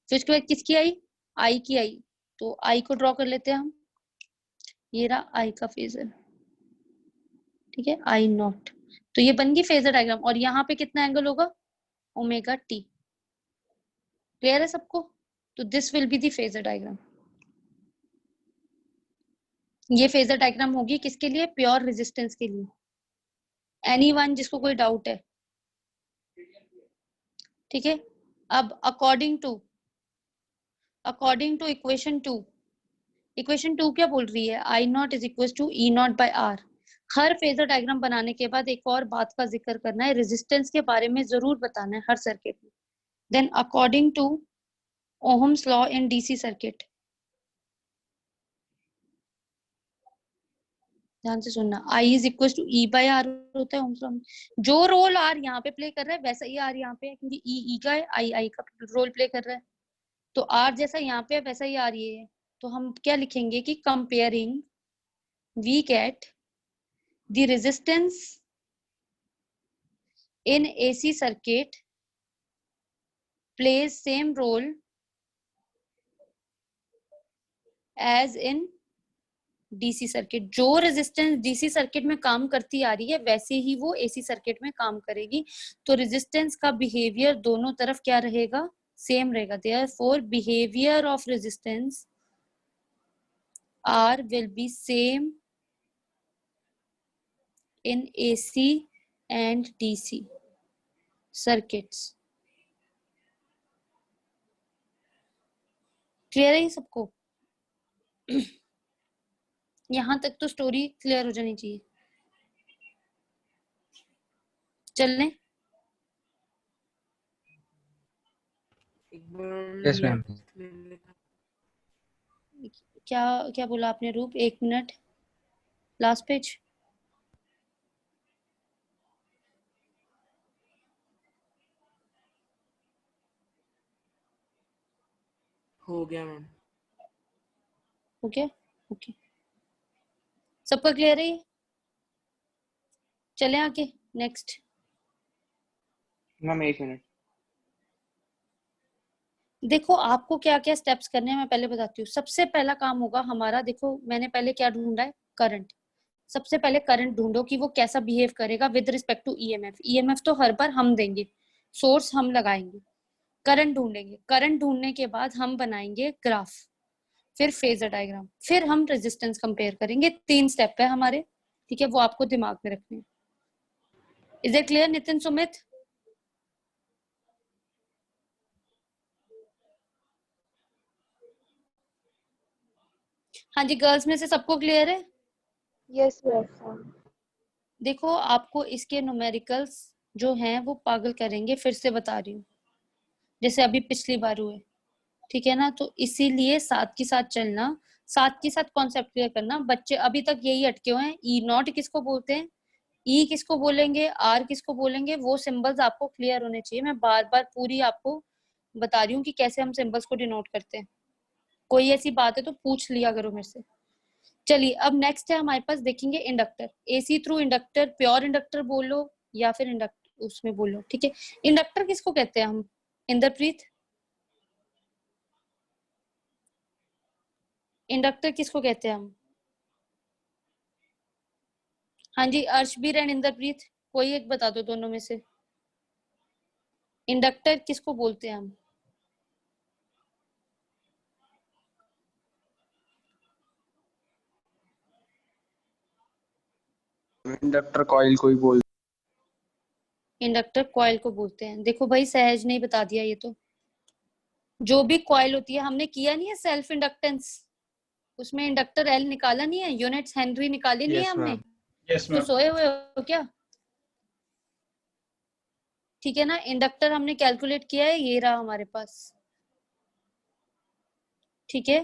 फिर उसके बाद किसकी आई, आई की आई। तो आई को ड्रॉ कर लेते हैं हम, ये रहा आई का फेजर। ठीक है, आई नॉट। तो ये बन गई फेजर डायग्राम, और यहाँ पे कितना एंगल होगा, ओमेगा टी। क्लियर है सबको? तो this will be the phasor diagram. ये फेजर डायग्राम होगी किसके लिए, प्योर रेजिस्टेंस के लिए। एनीवन जिसको कोई डाउट है? ठीक है, अब अकॉर्डिंग टू इक्वेशन 2, इक्वेशन 2 क्या बोल रही है, I not is equal to E not by R. हर फेजर डायग्राम बनाने के बाद एक और बात का जिक्र करना है, रेजिस्टेंस के बारे में जरूर बताना है हर सर्किट में। Then according to Ohm's law in DC circuit, ध्यान से सुनना, I is equal to E by R होता है ओम्स लॉ में। जो रोल आर यहाँ पे प्ले कर रहा है वैसा ही आर यहाँ पे है, क्योंकि ई का है, आई का रोल प्ले कर रहा है। तो आर जैसा यहाँ पे है वैसा ही आर ये है। तो हम क्या लिखेंगे कि comparing we get the resistance in AC circuit plays same role as in DC circuit. जो रेजिस्टेंस DC सर्किट में काम करती आ रही है वैसे ही वो AC सर्किट में काम करेगी। तो रेजिस्टेंस का बिहेवियर दोनों तरफ क्या रहेगा, सेम रहेगा। Therefore behaviour of resistance R will be same in AC and DC circuits। Clear है ये सबको? यहां तक तो स्टोरी क्लियर हो जानी चाहिए। चलने, यस मैम। क्या क्या बोला आपने रूप, 1 मिनट, लास्ट पेज। हो गया मैम। हो गया, ओके, सबका क्लियर है ये? चले आगे नेक्स्ट। Ma'am 1 minute. देखो आपको क्या क्या स्टेप्स करने हैं मैं पहले बताती हूँ। सबसे पहला काम होगा हमारा, देखो मैंने पहले क्या ढूंढा है, करंट। सबसे पहले करंट ढूंढो कि वो कैसा बिहेव करेगा with respect to EMF. EMF तो हर बार हम देंगे, सोर्स हम लगाएंगे, करंट ढूंढेंगे। करंट ढूंढने के बाद हम बनाएंगे ग्राफ, फिर फेजर डायग्राम, फिर हम रेजिस्टेंस कंपेयर करेंगे। 3 स्टेप है हमारे, ठीक है, वो आपको दिमाग में रखने हैं। Is it clear Nitin, Sumit? हाँ जी, गर्ल्स में से सबको क्लियर है? Yes, yes, ma'am. देखो आपको इसके न्यूमेरिकल्स जो हैं वो पागल करेंगे, फिर से बता रही हूँ, जैसे अभी पिछली बार हुए, ठीक है ना। तो इसीलिए साथ के साथ चलना, साथ के साथ कॉन्सेप्ट क्लियर करना। बच्चे अभी तक यही अटके हुए हैं, ई नॉट किसको बोलते हैं, ई किसको बोलेंगे, आर किसको बोलेंगे, वो सिंबल्स आपको क्लियर होने चाहिए। मैं बार बार पूरी आपको बता रही हूँ कि कैसे हम सिंबल्स को डिनोट करते हैं। कोई ऐसी बात है तो पूछ लिया करो मेरे से। चलिए अब नेक्स्ट है हमारे पास, देखेंगे inductor. AC through inductor, pure inductor बोलो या फिर इंडक्टर उसमें बोलो, ठीक है। इंडक्टर किसको कहते हैं हम, इंद्रप्रीत? इंडक्टर किसको कहते हैं हम? हाँ जी, अर्शबीर एंड इंद्रप्रीत, कोई एक बता दो दोनों में से। इंडक्टर किसको बोलते हैं हम? इंडक्टर कॉइल को ही बोल। इंडक्टर कॉइल को बोलते हैं। देखो भाई, सहज ने ही बता दिया ये तो। जो भी कॉइल होती है, हमने किया नहीं है सेल्फ इंडक्टेंस, उसमें इंडक्टर एल निकाला नहीं है, यूनिट्स हेनरी निकाली नहीं है Yes, हमने। ma'am. यस तो मैम। सोए हुए हो क्या? ठीक है ना, इंडक्टर हमने कैलकुलेट किया है, ये रहा हमारे पास। ठीक है,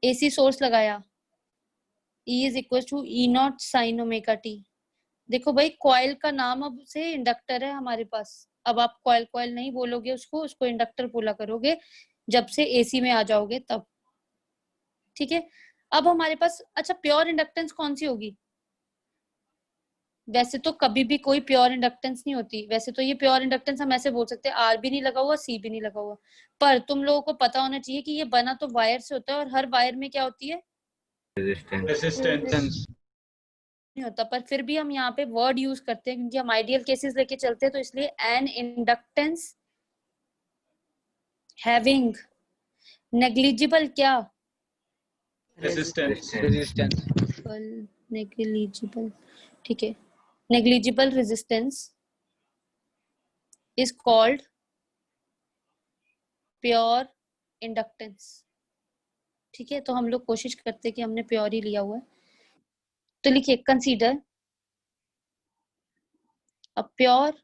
एसी सोर्स लगाया, E is equal to E not sine omega T. देखो भाई, कॉइल का नाम अब से इंडक्टर है हमारे पास। अब आप कॉइल कॉइल नहीं बोलोगे, उसको इंडक्टर बोला करोगे जब से एसी में आ जाओगे तब। ठीक है, अब हमारे पास, अच्छा प्योर इंडक्टेंस कौन सी होगी? वैसे तो कभी भी कोई प्योर इंडक्टेंस नहीं होती। वैसे तो ये प्योर इंडक्टेंस हम ऐसे बोल सकते हैं, आर भी नहीं लगा हुआ, सी भी नहीं लगा हुआ। पर तुम लोगों को पता होना चाहिए कि ये बना तो वायर से होता है, और हर वायर में क्या होती है? रेजिस्टेंस। रेजिस्टेंस। नहीं होता, पर फिर भी हम यहाँ पे वर्ड यूज करते हैं क्योंकि हम आइडियल केसेस लेके चलते हैं, तो इसलिए एन इंडक्टेंस हैविंग नेग्लिजिबल क्या? रेजिस्टेंस। रेजिस्टेंस। नेग्लिजिबल, ठीक है, negligible resistance is called pure inductance. ठीक है, तो हम लोग कोशिश करते हैं कि हमने प्योर ही लिया हुआ है। तो लिखिए, कंसीडर अ प्योर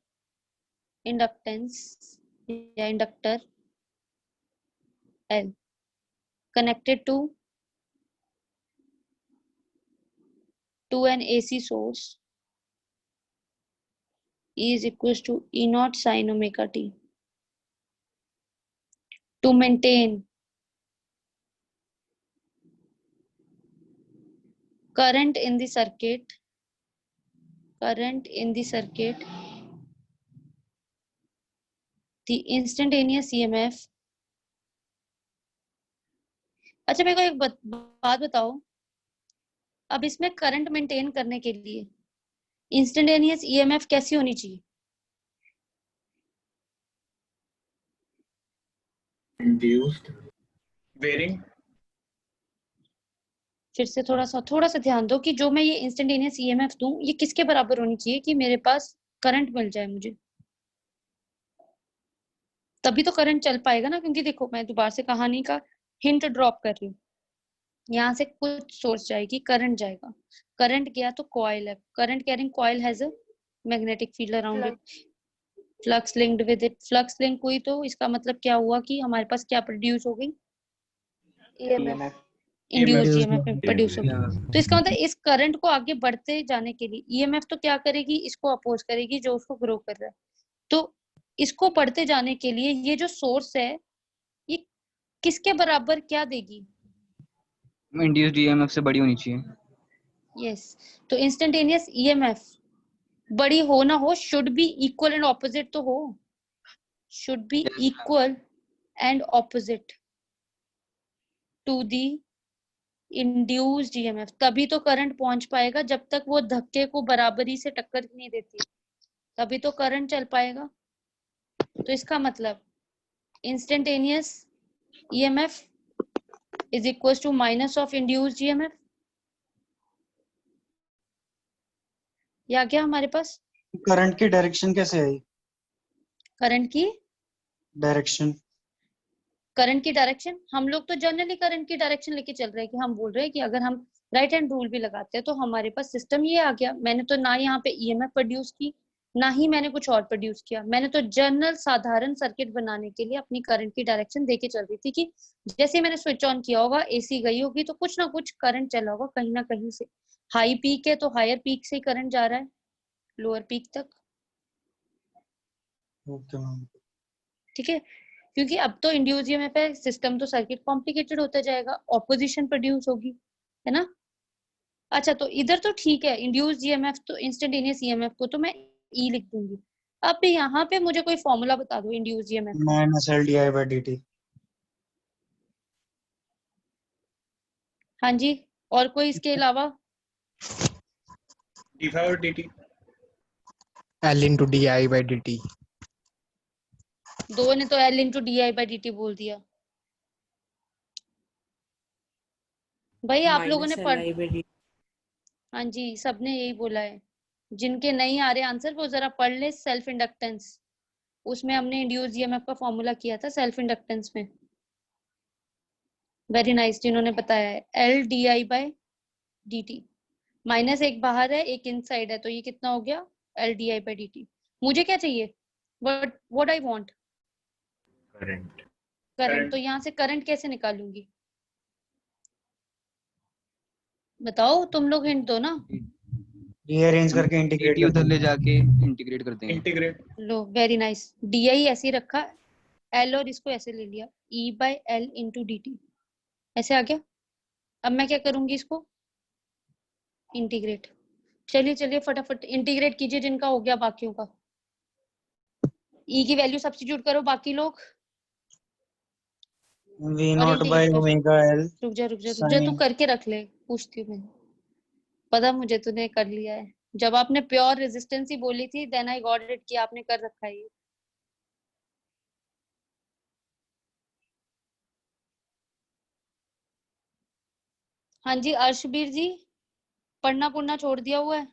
इंडक्टेंस या inductor L connected to an AC source E is equals to E naught sin omega t. To maintain current in the circuit, the instantaneous EMF. अच्छा मेरे को एक बात बताओ, अब इसमें करंट मेंटेन करने के लिए इंस्टेंटेनियस ईएमएफ कैसी होनी चाहिए? इंड्यूस्ड। वेरिंग। फिर से थोड़ा सा ध्यान दो कि जो मैं ये इंस्टेंटेनियस ईएमएफ दूं, ये किसके बराबर होनी चाहिए कि मेरे पास करंट मिल जाए मुझे, तभी तो करंट चल पाएगा ना। क्योंकि देखो, मैं दोबारा से कहानी का हिंट ड्रॉप कर रही हूँ। यहाँ से कुछ सोर्स जाएगी, करंट जाएगा, करंट गया तो कॉइल है, current carrying coil has a magnetic field around it, flux linked with it, flux link हुई तो इसका मतलब क्या हुआ कि हमारे पास क्या प्रोड्यूस हो गई? EMF. Induced Induced EMF produce होगी। Yeah. तो इसका मतलब इस करंट को आगे बढ़ते जाने के लिए ईएमएफ तो क्या करेगी? इसको अपोज करेगी जो उसको ग्रो कर रहा है। तो इसको बढ़ते जाने के लिए ये जो सोर्स है, ये किसके बराबर क्या देगी? इंड्यूस्ड ईएमएफ से बड़ी होनी चाहिए। यस, तो इंस्टेंटेनियस ईएमएफ बड़ी हो ना हो, should be equal and opposite तो हो, should be equal and opposite to the induced EMF, तभी तो करंट पहुंच पाएगा। जब तक वो धक्के को बराबरी से टक्कर नहीं देती, तभी तो करंट चल पाएगा। तो इसका मतलब instantaneous EMF is equal to minus of induced EMF. ये आ गया हमारे पास। करंट की डायरेक्शन कैसे आई? करंट की डायरेक्शन हम लोग तो जनरली करंट की डायरेक्शन लेके चल रहे हैं कि हम बोल रहे हैं कि अगर हम राइट हैंड रूल भी लगाते हैं तो हमारे पास सिस्टम ये आ गया। मैंने तो ना यहाँ पे ईएमएफ प्रोड्यूस की, ना ही मैंने कुछ और प्रोड्यूस किया। मैंने तो जनरल साधारण सर्किट बनाने के लिए अपनी करंट की डायरेक्शन देके चल रही थी कि जैसे मैंने स्विच ऑन किया होगा, एसी गई होगी तो कुछ ना कुछ करंट चला होगा कहीं ना कहीं से। हाई पीक है तो हायर पीक से ही करंट जा रहा है लोअर पीक तक। Okay ma'am. ठीक है, क्योंकि अब तो इंड्यूस ईएमएफ है, सिस्टम तो सर्किट कॉम्प्लिकेटेड होता जाएगा, ऑपोजिशन प्रोड्यूस होगी, है ना। अच्छा, तो इधर तो ठीक है, इंड्यूस ईएमएफ तो इंस्टेंटेनियस ईएमएफ को तो मैं ई लिख दूंगी। अब यहाँ पे मुझे कोई फॉर्मूला बता दो इंड्यूस ईएमएफ का। Minus L D I by D T. हाँ जी, और कोई इसके अलावा? डी और D T. L into di by dt. दो ने तो L into D I by D T बोल दिया। भाई आप लोगों ने पढ़, -li/dt। हाँ जी सबने यही बोला है। जिनके नहीं आ रहे आंसर वो जरा पढ़ ले सेल्फ इंडक्टेंस, उसमें हमने इंड्यूस ईएमएफ का फॉर्मूला किया था सेल्फ इंडक्टेंस में। वेरी नाइस जिन्होंने बताया है। L D I by D T, minus एक बाहर है एक इनसाइड है, तो ये कितना हो गया L D I by D T. मुझे क्या चाहिए, what I want, current. Current. तो यहाँ से करंट कैसे निकालूंगी बताओ, तुम लोग हिंट दो ना। रीअरेंज करके इंटीग्रेट dt उधर ले जाके इंटीग्रेट कर देंगे। इंटीग्रेट। लो वेरी नाइस, डी आई ऐसे ही रखा, एल और इसको ऐसे ले लिया, E by L into D T ऐसे आ गया। अब मैं क्या करूंगी इसको इंटीग्रेट। चलिए चलिए फटाफट इंटीग्रेट कीजिए जिनका हो गया बाकियों का। ई की वैल्यू सब्स्टिट्यूट करो बाकी लोग। वी और naught by integrate omega L रुक जा रुक जा रुक जा, तू साइन करके रख ले, पूछती हूँ मैंने, पता मुझे तूने कर लिया है। जब आपने प्योर रेजिस्टेंस ही बोली थी देन आई गॉट इट कि आपने कर रखा है ये। हाँ जी अर्शबीर जी, पढ़ना पुढ़ना छोड़ दिया हुआ है।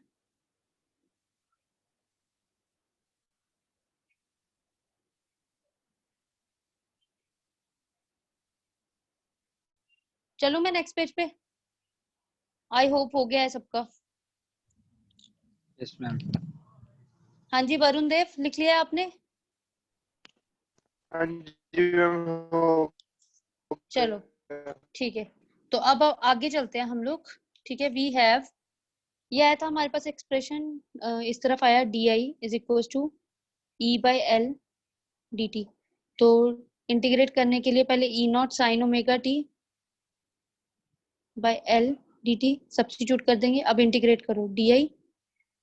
चलो मैं नेक्स्ट पेज पे, आई होप हो गया है सबका। Yes ma'am. हाँ जी वरुण देव लिख लिया है आपने। हाँ जी मैम। चलो ठीक है, तो अब आगे चलते हैं हम लोग। ठीक है, वी हैव, ये आया था हमारे पास एक्सप्रेशन, इस तरफ आया D I is equal to E by L D T. तो इंटीग्रेट करने के लिए पहले E not sine omega t by L D T substitute कर देंगे। अब इंटीग्रेट करो डी आई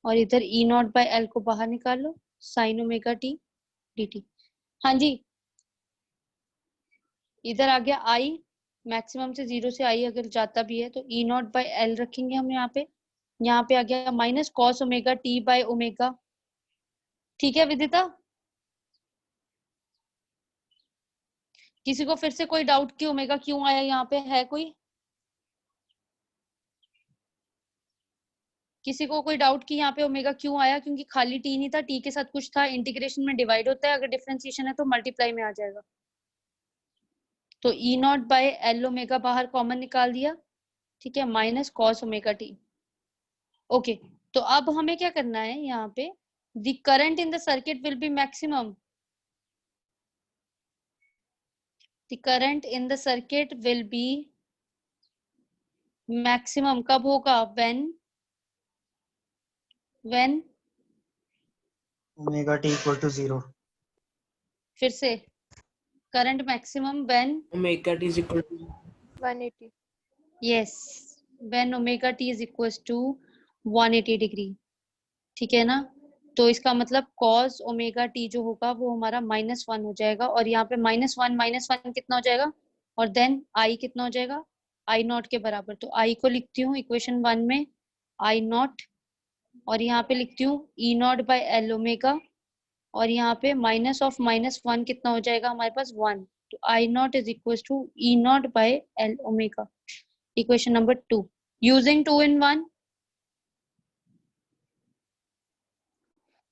और इधर ई नॉट बाई एल को बाहर निकाल लो, sine omega t D T. हाँ जी इधर आ गया आई, मैक्सिमम से 0 से आई अगर जाता भी है तो ई नॉट बाई एल रखेंगे हम यहाँ पे आ गया minus cos omega t by omega. ठीक है विदिता, किसी को फिर से कोई डाउट कि ओमेगा क्यों आया यहाँ पे, है कोई किसी को कोई डाउट कि यहाँ पे ओमेगा क्यों आया? क्योंकि खाली टी नहीं था, टी के साथ कुछ था, इंटीग्रेशन में डिवाइड होता है, अगर डिफरेंशिएशन है तो मल्टीप्लाई में आ जाएगा। तो E not by L omega बाहर कॉमन निकाल दिया, ठीक है, minus cos omega T. Okay, तो अब हमें क्या करना है यहाँ पे, the current in the circuit will be maximum, the current in the circuit will be maximum कब होगा, when omega T equal to 0। फिर से current maximum when omega T is equal to 180। yes when omega t is equals to 180 degree, ठीक है ना। तो इसका मतलब cos ओमेगा t जो होगा वो हमारा -1 हो जाएगा, और यहाँ पे -1 कितना हो जाएगा, और देन i कितना हो जाएगा, i नॉट के बराबर। तो i को लिखती हूँ इक्वेशन 1 में i नॉट, और यहाँ पे लिखती हूँ ई नॉट बाई एल ओमेगा, और यहाँ पे माइनस ऑफ -1 कितना हो जाएगा हमारे पास 1। तो I not is equal to E not by L omega, equation number 2 using 2 in 1,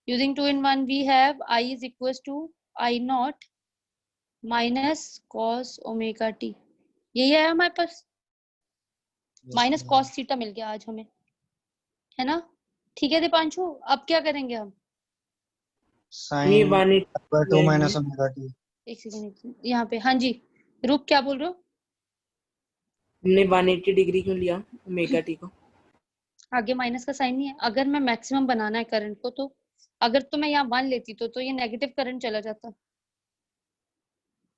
using 2 in 1 we have I is equals to I naught minus cos omega t, यही है हमारे पास, माइनस कॉस थीटा मिल गया आज हमें, है ना। ठीक है दीपांशु, अब क्या करेंगे हम, साइन 180 2 माइनस ओमेगा टी। एक सेकंड यहाँ पे, हाँ जी रूप क्या बोल रहे हो, हमने 180 डिग्री क्यों लिया ओमेगा टी को? आगे माइनस का साइन नहीं है, अगर मैं मैक्सिमम बनाना है करंट को, तो अगर तो मैं यहाँ 1 लेती तो ये नेगेटिव करंट चला जाता,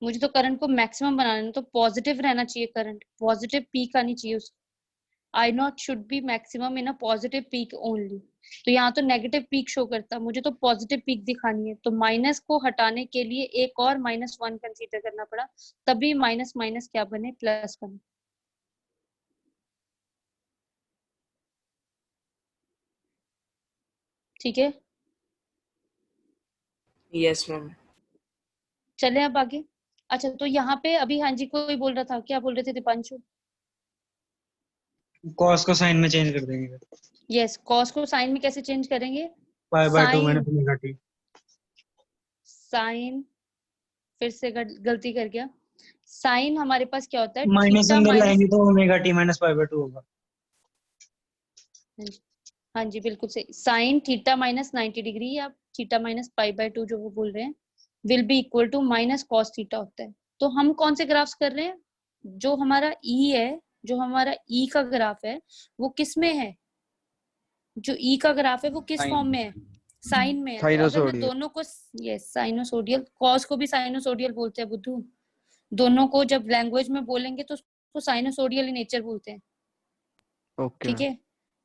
मुझे तो करंट को मैक्सिमम बनाना है, तो पॉजिटिव रहना चाहिए करंट, पॉजिटिव पीक आनी चाहिए उसकी, I not should be maximum in a positive peak only. तो यहाँ तो नेगेटिव पीक शो करता, मुझे तो पॉजिटिव पीक दिखानी है, तो माइनस को हटाने के लिए एक और -1 कंसीडर करना पड़ा, तभी माइनस माइनस क्या बने, प्लस बने। ठीक है, यस मैम। चले अब आगे। अच्छा, तो यहाँ पे अभी हाँ जी कोई बोल रहा था, क्या बोल रहे थे दीपांशु? कॉस को साइन में चेंज कर देंगे। यस, कॉस को साइन में कैसे चेंज करेंगे? Pi by 2 sine, minus omega T. Sine, फिर से गलती कर गया। साइन हमारे पास क्या होता है? माइनस थीटा अंदर माइनस, लाएंगे तो omega T minus pi by 2 होगा। हाँ जी बिल्कुल सही। साइन थीटा माइनस 90 डिग्री या थीटा माइनस पाई बाय 2 जो वो बोल रहे हैं, will be equal to minus cos theta होता है। तो हम कौन से ग्राफ्स कर रहे हैं? जो हमारा ई है, जो हमारा ई का ग्राफ है, वो किस में है? जो ई का ग्राफ है वो किस Sine. फॉर्म में है? साइन में है। तो अगर मैं साइनोसोडियल। दोनों को, यस साइनोसोडियल, कॉस को भी साइनोसोडियल बोलते हैं बुद्धू। दोनों को जब लैंग्वेज में बोलेंगे तो उसको साइनोसोडियल इन नेचर बोलते हैं। ओके ठीक है,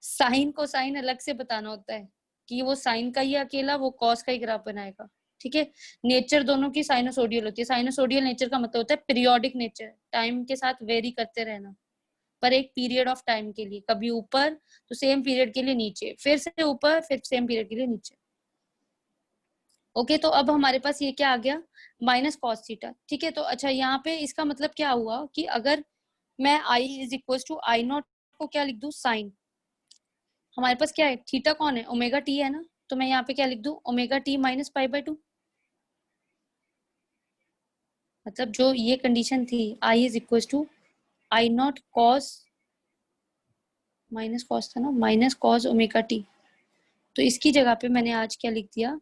साइन को साइन अलग से बताना होता है कि वो साइन का ही अकेला, वो कॉस का ही ग्राफ बनाएगा। ठीक है, नेचर दोनों की साइनोसोडियल होती है। साइनोसोडियल नेचर का मतलब होता है पीरियोडिक नेचर, टाइम के साथ वेरी करते रहना, पर एक पीरियड ऑफ टाइम के लिए, कभी ऊपर तो सेम पीरियड के लिए नीचे, फिर से ऊपर, फिर सेम पीरियड के लिए नीचे। ओके, तो अब हमारे पास ये क्या आ गया? Minus cos theta. ठीक है, तो अच्छा यहाँ पे इसका मतलब क्या हुआ कि अगर मैं I is equal to I not को क्या लिख दूं? साइन। हमारे पास क्या है? थीटा कौन है? ओमेगा टी है ना, तो मैं यहाँ पे क्या लिख दूं? Omega T minus pi by 2। मतलब जो ये कंडीशन थी, I is equal to I not cos, minus cos था ना, माइनस कॉस ओमेगा टी, तो इसकी जगह पे मैंने आज क्या लिख दिया?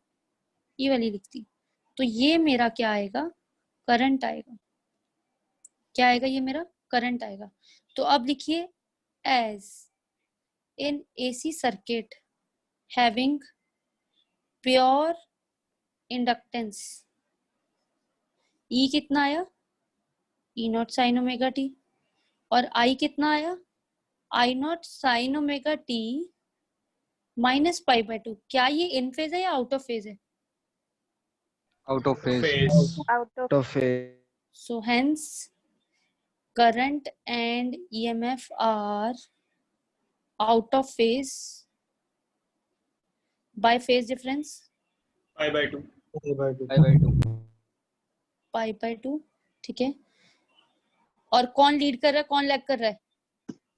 ये वाली लिख दी। तो ये मेरा क्या आएगा? करंट आएगा। क्या आएगा? ये मेरा करंट आएगा। तो अब लिखिए, as in AC circuit having pure inductance, E कितना आया? E not sine omega t. और आई कितना आया? I not sine omega T minus pi by 2। क्या ये इन फेज है या आउट ऑफ फेज है? Out of phase. Phase. Out of तो फिर So hence current and EMF are out of phase by phase difference pi by 2। Pi by 2। Pi by 2. Pi by 2। ठीक है, और कौन lead कर रहा है, कौन लैग कर रहा है?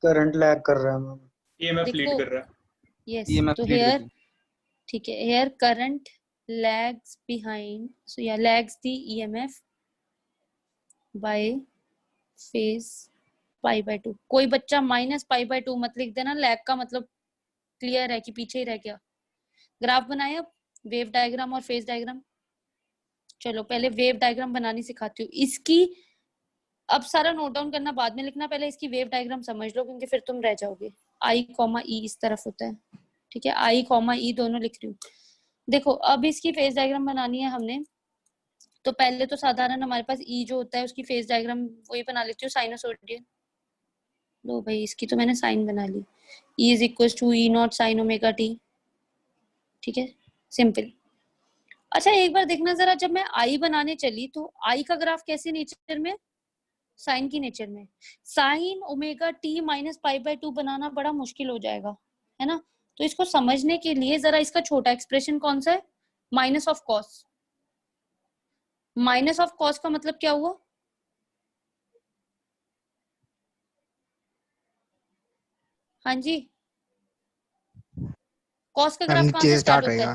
करंट लैग कर रहा है मैम। ईएमएफ लीड देखो, कर रहा है। यस, EMF तो lead here, करती है. ठीक है, here current lags behind, so yeah, lags the EMF by phase pi by 2। कोई बच्चा माइनस पाई बाय 2 मत लिख देना, लैग का मतलब क्लियर है कि पीछे ही रह गया। ग्राफ बनाए अब, वेव डायग्राम और फेज डायग्राम। चलो पहले वेव डायग्राम बनानी सिखाती हूँ इसकी। अब सारा नोट डाउन करना बाद में लिखना, पहले इसकी वेव डायग्राम समझ लो, क्योंकि फिर तुम रह जाओगे। आई कॉमा ई इस तरफ होता है, ठीक है, आई कॉमा ई दोनों लिख रही हूँ। देखो अब इसकी फेज डायग्राम बनानी है हमने, तो पहले तो साधारण हमारे पास ई जो होता है उसकी फेज डायग्राम वही बना लेती हूँ, साइनोसोडियल। लो भाई, इसकी तो मैंने साइन बना ली, E is equal to E not sine omega t. ठीक है, सिंपल। अच्छा एक बार देखना जरा, जब मैं आई बनाने चली तो आई का ग्राफ कैसे नेचर में? साइन की नेचर में। Sign omega T minus pi by 2 बनाना बड़ा मुश्किल हो जाएगा, है ना? तो इसको समझने के लिए जरा इसका छोटा एक्सप्रेशन कौन सा है? Minus of cos. Minus of cos का मतलब क्या हुआ? हाँ जी, कॉस का ग्राफ कहाँ नीचे से से स्टार्ट स्टार्ट होता होएगा।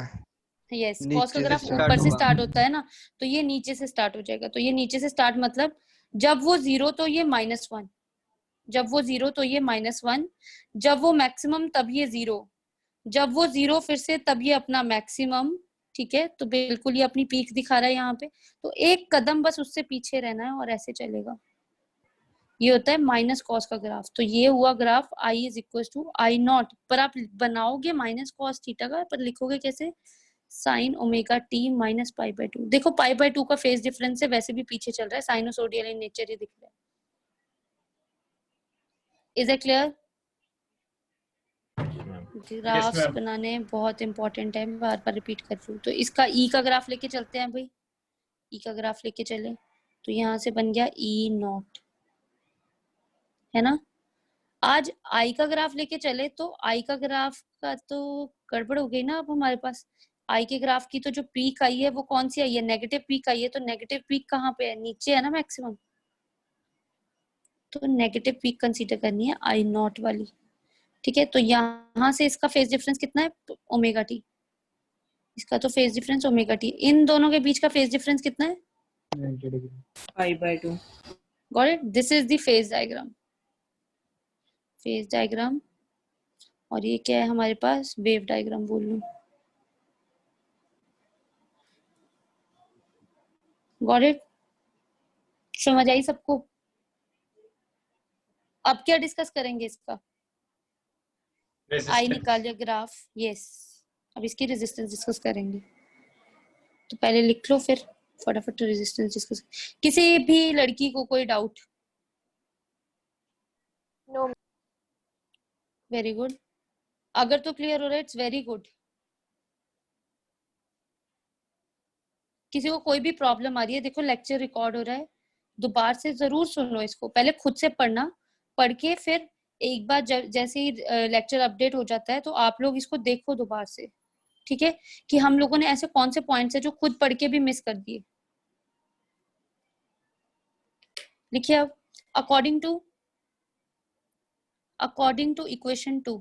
है? यस, नीचे कॉस का से ग्राफ start ऊपर से होगा. स्टार्ट होता है ना, तो ये नीचे से स्टार्ट हो जाएगा। तो ये नीचे से स्टार्ट मतलब जब वो 0 तो ये -1, जब वो 0 तो ये -1, जब वो मैक्सिमम तब ये 0, जब वो 0 फिर से तब ये अपना मैक्सिमम। ठीक है, तो बिल्कुल ये अपनी पीक दिखा रहा है यहाँ पे, तो एक कदम बस उससे पीछे रहना है और ऐसे चलेगा। ये होता है माइनस कॉस का ग्राफ। तो ये हुआ graph I is equal to I naught, पर आप बनाओगे माइनस कॉस थीटा का, पर लिखोगे कैसे? Sign omega T minus pi by 2। देखो पाई बाय 2 का फेज डिफरेंस है, वैसे भी पीछे चल रहा है, साइनोसोडियल इन नेचर ही दिख रहा है। Is it clear? Graphs ma'am. बनाने बहुत इंपॉर्टेंट है, मैं बार बार रिपीट कर रही हूँ। तो इसका ई का ग्राफ लेके चलते हैं भाई, ई का ग्राफ लेके चले, तो यहाँ से बन गया ई नॉट, है ना? आज आई का ग्राफ लेके चले तो आई का ग्राफ का तो गड़बड़ हो गई ना। अब हमारे पास आई के ग्राफ की तो जो पीक आई है वो कौन सी आई है, नेगेटिव पीक आई है। तो नेगेटिव पीक कहाँ पे है, नीचे है ना मैक्सिमम। तो नेगेटिव पीक कंसीडर करनी है आई नॉट वाली, ठीक है। तो यहाँ से इसका फेज डिफरेंस कितना है, ओमेगा टी। इसका तो फेज डिफरेंस ओमेगा टी, इन दोनों के बीच का फेज डिफरेंस कितना है, 90 degree. 5/2. Got it. This is the phase diagram, phase diagram. और ये क्या है हमारे पास, वेव डायग्राम बोल लूं। गॉट इट, समझ आई सबको। अब क्या डिस्कस करेंगे, इसका आई Resistance. निकालिए ग्राफ, यस। अब इसकी रेजिस्टेंस डिस्कस करेंगे। तो पहले लिख लो, फिर फटाफट रेजिस्टेंस डिस्कस। किसी भी लड़की को कोई डाउट? No. Very good. अगर तो क्लियर हो रहा है, इट्स वेरी गुड। किसी को कोई भी प्रॉब्लम आ रही है, देखो लेक्चर रिकॉर्ड हो रहा है, दोबारा से जरूर सुन लो इसको। पहले खुद से पढ़ना, पढ़ के फिर एक बार जैसे ही लेक्चर अपडेट हो जाता है तो आप लोग इसको देखो दोबारा से, ठीक है। कि हम लोगों ने ऐसे कौन से पॉइंट्स है जो खुद पढ़ के भी मिस कर दिए। लिखिए अब, अकॉर्डिंग टू इक्वेशन 2।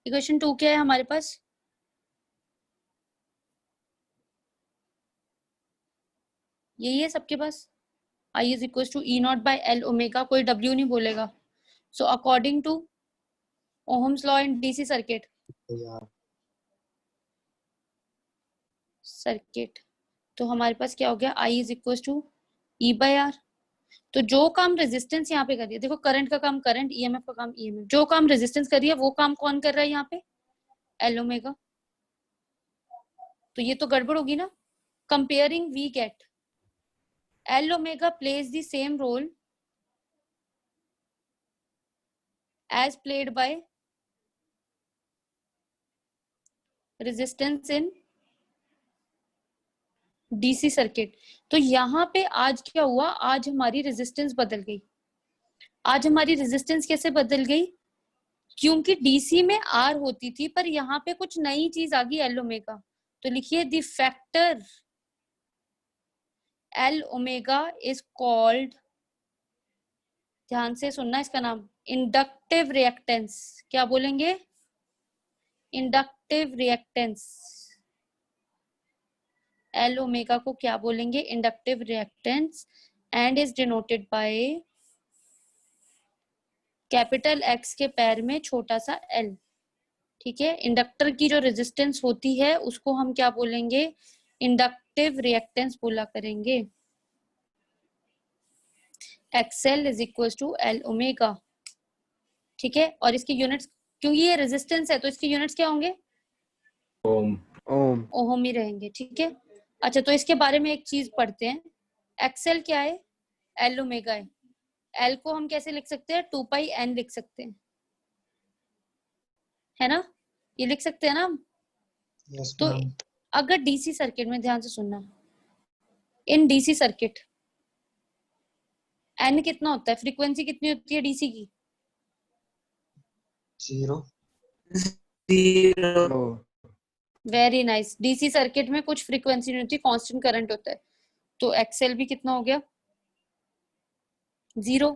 इक्वेशन 2 क्या है हमारे पास, यही है सबके पास। I is equal to E not by L omega, कोई डब्ल्यू नहीं बोलेगा। So according to Ohm's law in DC circuit, तो हमारे पास क्या हो गया, I is equal to E by R. तो जो काम रेजिस्टेंस यहाँ पे कर रही है, देखो करंट का काम करंट, ईएमएफ का काम ईएमएफ, जो काम रेजिस्टेंस कर रही है वो काम कौन कर रहा है यहाँ पे, एल ओमेगा। तो ये तो गड़बड़ होगी ना। Comparing we get L omega plays the same role as played by resistance in DC circuit. तो यहाँ पे आज क्या हुआ, आज हमारी रेजिस्टेंस बदल गई। आज हमारी रेजिस्टेंस कैसे बदल गई, क्योंकि डीसी में आर होती थी, पर यहाँ पे कुछ नई चीज आ गई, एल ओमेगा। तो लिखिए the factor L omega is called, ध्यान से सुनना इसका नाम, इंडक्टिव रिएक्टेंस। क्या बोलेंगे, इंडक्टिव रिएक्टेंस। एल ओमेगा को क्या बोलेंगे, inductive reactance, and is denoted by capital x के पैर में छोटा सा एल, ठीक है। इंडक्टर की जो रेजिस्टेंस होती है उसको हम क्या बोलेंगे, इंडक्टिव रिएक्टेंस बोला करेंगे। X L is equal to L omega, ठीक है। और इसके यूनिट्स, क्योंकि ये रेजिस्टेंस है तो इसके यूनिट्स क्या होंगे, ओम ओम ही रहेंगे, ठीक है। अच्छा, तो इसके बारे में एक चीज पढ़ते हैं। एक्सएल क्या है, एल ओमेगा है। एल को हम कैसे लिख सकते हैं, 2 पाई एन लिख सकते हैं, है ना, ये लिख सकते हैं ना हम। Yes, तो ma'am. अगर डीसी सर्किट में, ध्यान से सुनना, इन डीसी सर्किट एन कितना होता है, फ्रीक्वेंसी कितनी होती है डीसी की, 0. 0. Very nice. डीसी सर्किट में कुछ फ्रीक्वेंसी नहीं होती, कांस्टेंट करंट होता है। तो एक्सएल भी कितना हो गया, 0।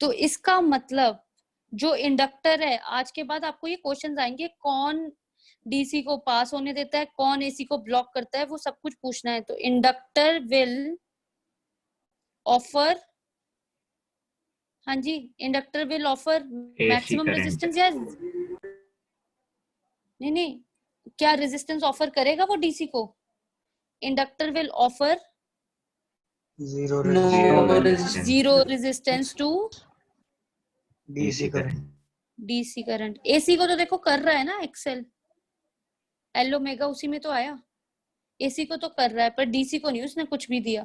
तो इसका मतलब जो इंडक्टर है, आज के बाद आपको ये क्वेश्चंस आएंगे, कौन डीसी को पास होने देता है, कौन एसी को ब्लॉक करता है, वो सब कुछ पूछना है। तो इंडक्टर विल ऑफर, हाँ जी, inductor will offer maximum current. Resistance, या नहीं, क्या रेजिस्टेंस ऑफर करेगा वो डीसी को, inductor will offer 0 No Zero resistance. Zero resistance to DC current. DC current. AC को तो देखो कर रहा है ना एक्सेल, एल ओमेगा उसी में तो आया, एसी को तो कर रहा है, पर डीसी को नहीं उसने कुछ भी दिया।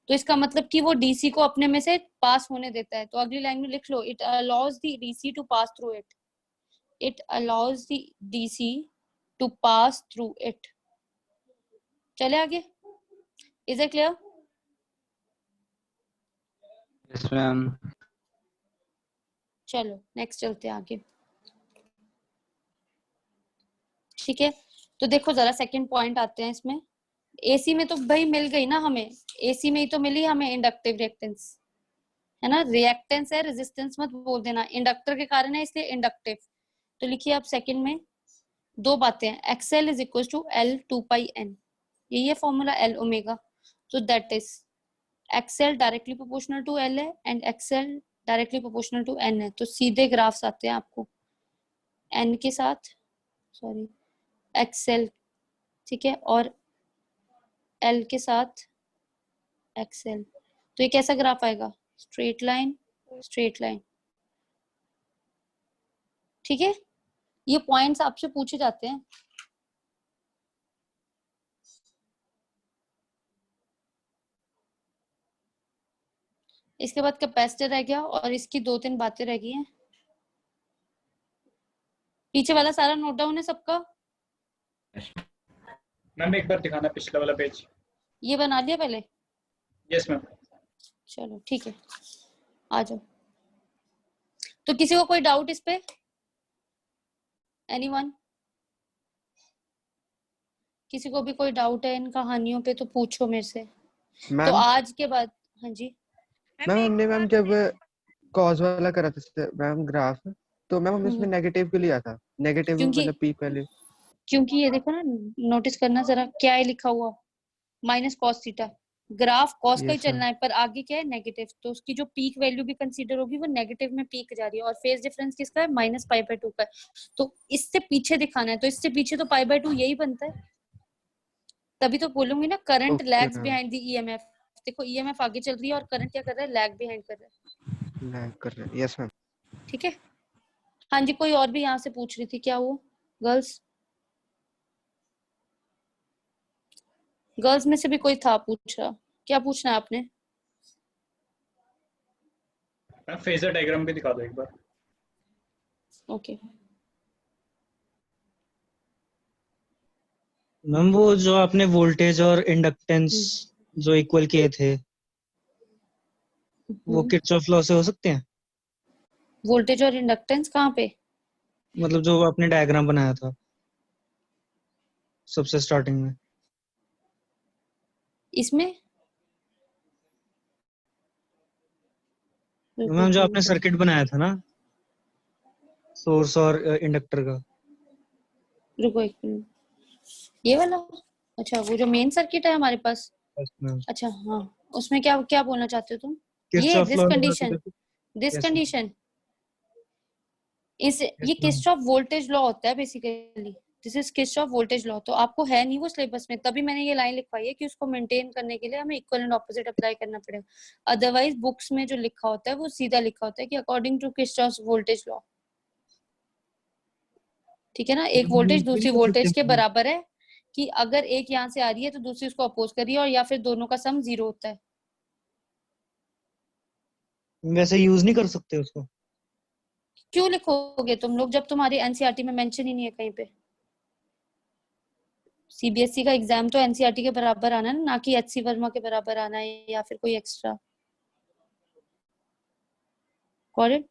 तो इसका मतलब कि वो डीसी को अपने में से पास होने देता है। तो अगली लाइन में लिख लो, it allows the DC to pass through it, it allows the DC to pass through it. चले आगे, is it clear? Yes, ma'am. चलो नेक्स्ट चलते हैं आगे। ठीक है, तो देखो जरा सेकंड पॉइंट आते हैं इसमें। एसी में तो भाई मिल गई ना हमें, एसी में ही तो मिली हमें इंडक्टिव रिएक्टेंस, है ना। रिएक्टेंस है, रेजिस्टेंस मत बोल देना, इंडक्टर के कारण है इसलिए इंडक्टिव। तो लिखिए आप सेकंड में दो बातें हैं, XL is equal to L 2πn, यही है फॉर्मूला एल ओमेगा। तो that is XL directly proportional to L है and XL directly proportional to N है। तो सीधे ग्राफ्स आते हैं आपको एन के साथ, सॉरी एक्सएल, ठीक है, और एल के साथ एक्सएल। तो ये कैसा ग्राफ आएगा, स्ट्रेट लाइन स्ट्रेट लाइन। ठीक है, ये पॉइंट्स आपसे पूछे जाते हैं। इसके बाद कैपेसिटर रह गया और इसकी 2-3 बातें रह गई हैं। पीछे वाला सारा नोट डाउन है सबका? मैम एक बार दिखाना पिछला वाला पेज। ये बना लिया पहले? Yes ma'am. चलो ठीक है, आ जाओ। तो किसी को कोई डाउट इस पे? एनीवन? किसी को भी कोई डाउट है इन कहानियों पे तो पूछो मेरे से। तो आज के बाद, हाँ जी मैम हमने मैम जब कॉज वाला करा था मैम ग्राफ, तो मैम हमने उसमें नेगेटिव क्यों लिया था? नेगेटिव मतलब पीक वैल्यू। क्योंकि ये देखो ना, नोटिस करना जरा क्या है लिखा हुआ, minus cos theta. Graph cos का ही चलना है पर आगे क्या है नेगेटिव, तो उसकी जो पीक वैल्यू भी कंसीडर होगी वो नेगेटिव में पीक जा रही है। और फेज डिफरेंस किसका है, -π/2 का है। तो इससे पीछे दिखाना है, तो इससे पीछे तो π/2 यही बनता है। तभी तो बोलूंगी ना current lags behind the EMF. देखो ईएमएफ आगे चल रही है और करंट क्या कर रहा है, लैग बिहाइंड कर रहा है। Yes ma'am. ठीक है, हाँ जी। कोई और भी यहाँ से पूछ रही थी, क्या वो गर्ल्स? गर्ल्स में से भी कोई था पूछ रहा, क्या पूछना है आपने? मैम फेजर डायग्राम भी दिखा दो एक बार। ओके मैम वो जो आपने वोल्टेज और इंडक्टेंस जो इक्वल किए थे वो किरचॉफ लॉ से हो सकते हैं? वोल्टेज और इंडक्टेंस कहाँ पे? मतलब जो आपने डायग्राम बनाया था सबसे स्टार्टिंग में, इसमें मैम जो आपने सर्किट बनाया था ना सोर्स और इंडक्टर का। रुको एक मिनट, ये वाला? अच्छा वो जो मेन सर्किट है हमारे पास। अच्छा हाँ, उसमें क्या क्या बोलना चाहते हो तुम? ये दिस कंडीशन इस ये किरचॉफ वोल्टेज लॉ होता है basically. This is Kirchhoff voltage law. तो आपको है नहीं वो सिलेबस में, तभी मैंने ये लाइन लिखवाई है कि उसको मेंटेन करने के लिए हमें इक्वल एंड ऑपोजिट अप्लाई करना पड़ेगा। अदरवाइज बुक्स में जो लिखा होता है वो सीधा लिखा होता है कि according to Kirchhoff voltage law. ठीक है ना, एक वोल्टेज दूसरी वोल्टेज के बराबर है कि अगर एक यहाँ से आ रही है तो दूसरी उसको अपोज कर रही है, और या फिर दोनों का सम 0 होता है। वैसे यूज नहीं कर सकते उसको? क्यों लिखोगे तुम लोग जब तुम्हारी एनसीईआरटी में मेंशन ही नहीं है कहीं पे? सीबीएसई का एग्जाम तो एनसीईआरटी के बराबर आना है ना कि एचसी वर्मा के बराबर आना है या फिर कोई एक्स्ट्रा। करेक्ट?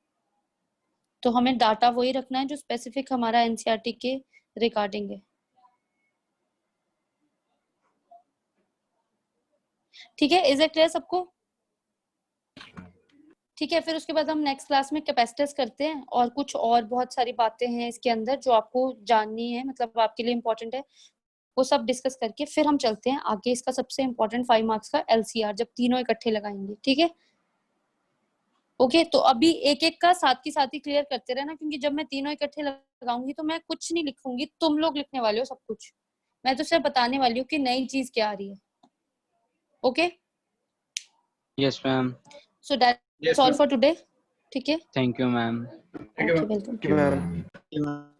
तो हमें डाटा वही रखना है जो स्पेसिफिक हमारा एनसीईआरटी के रिगार्डिंग है। ठीक है, इज इट क्लियर सबको? ठीक है, फिर उसके बाद हम नेक्स्ट क्लास में कैपेसिटर्स करते हैं और कुछ और बहुत सारी बातें हैं इसके अंदर जो आपको जाननी है, मतलब आपके लिए इम्पोर्टेंट है, वो सब डिस्कस करके फिर हम चलते हैं आगे। इसका सबसे इम्पोर्टेंट 5 मार्क्स का एलसीआर जब तीनों इकट्ठे लगाएंगे। ठीक है, ओके। तो अभी एक एक का साथ की साथ ही क्लियर करते रहना, क्योंकि जब मैं तीनों इकट्ठे लगाऊंगी तो मैं कुछ नहीं लिखूंगी, तुम लोग लिखने वाले हो सब कुछ। मैं तो सिर्फ बताने वाली हूँ कि नई चीज क्या आ रही है। Okay, yes ma'am. So that's all for today. ठीक है, thank you ma'am. Okay, welcome.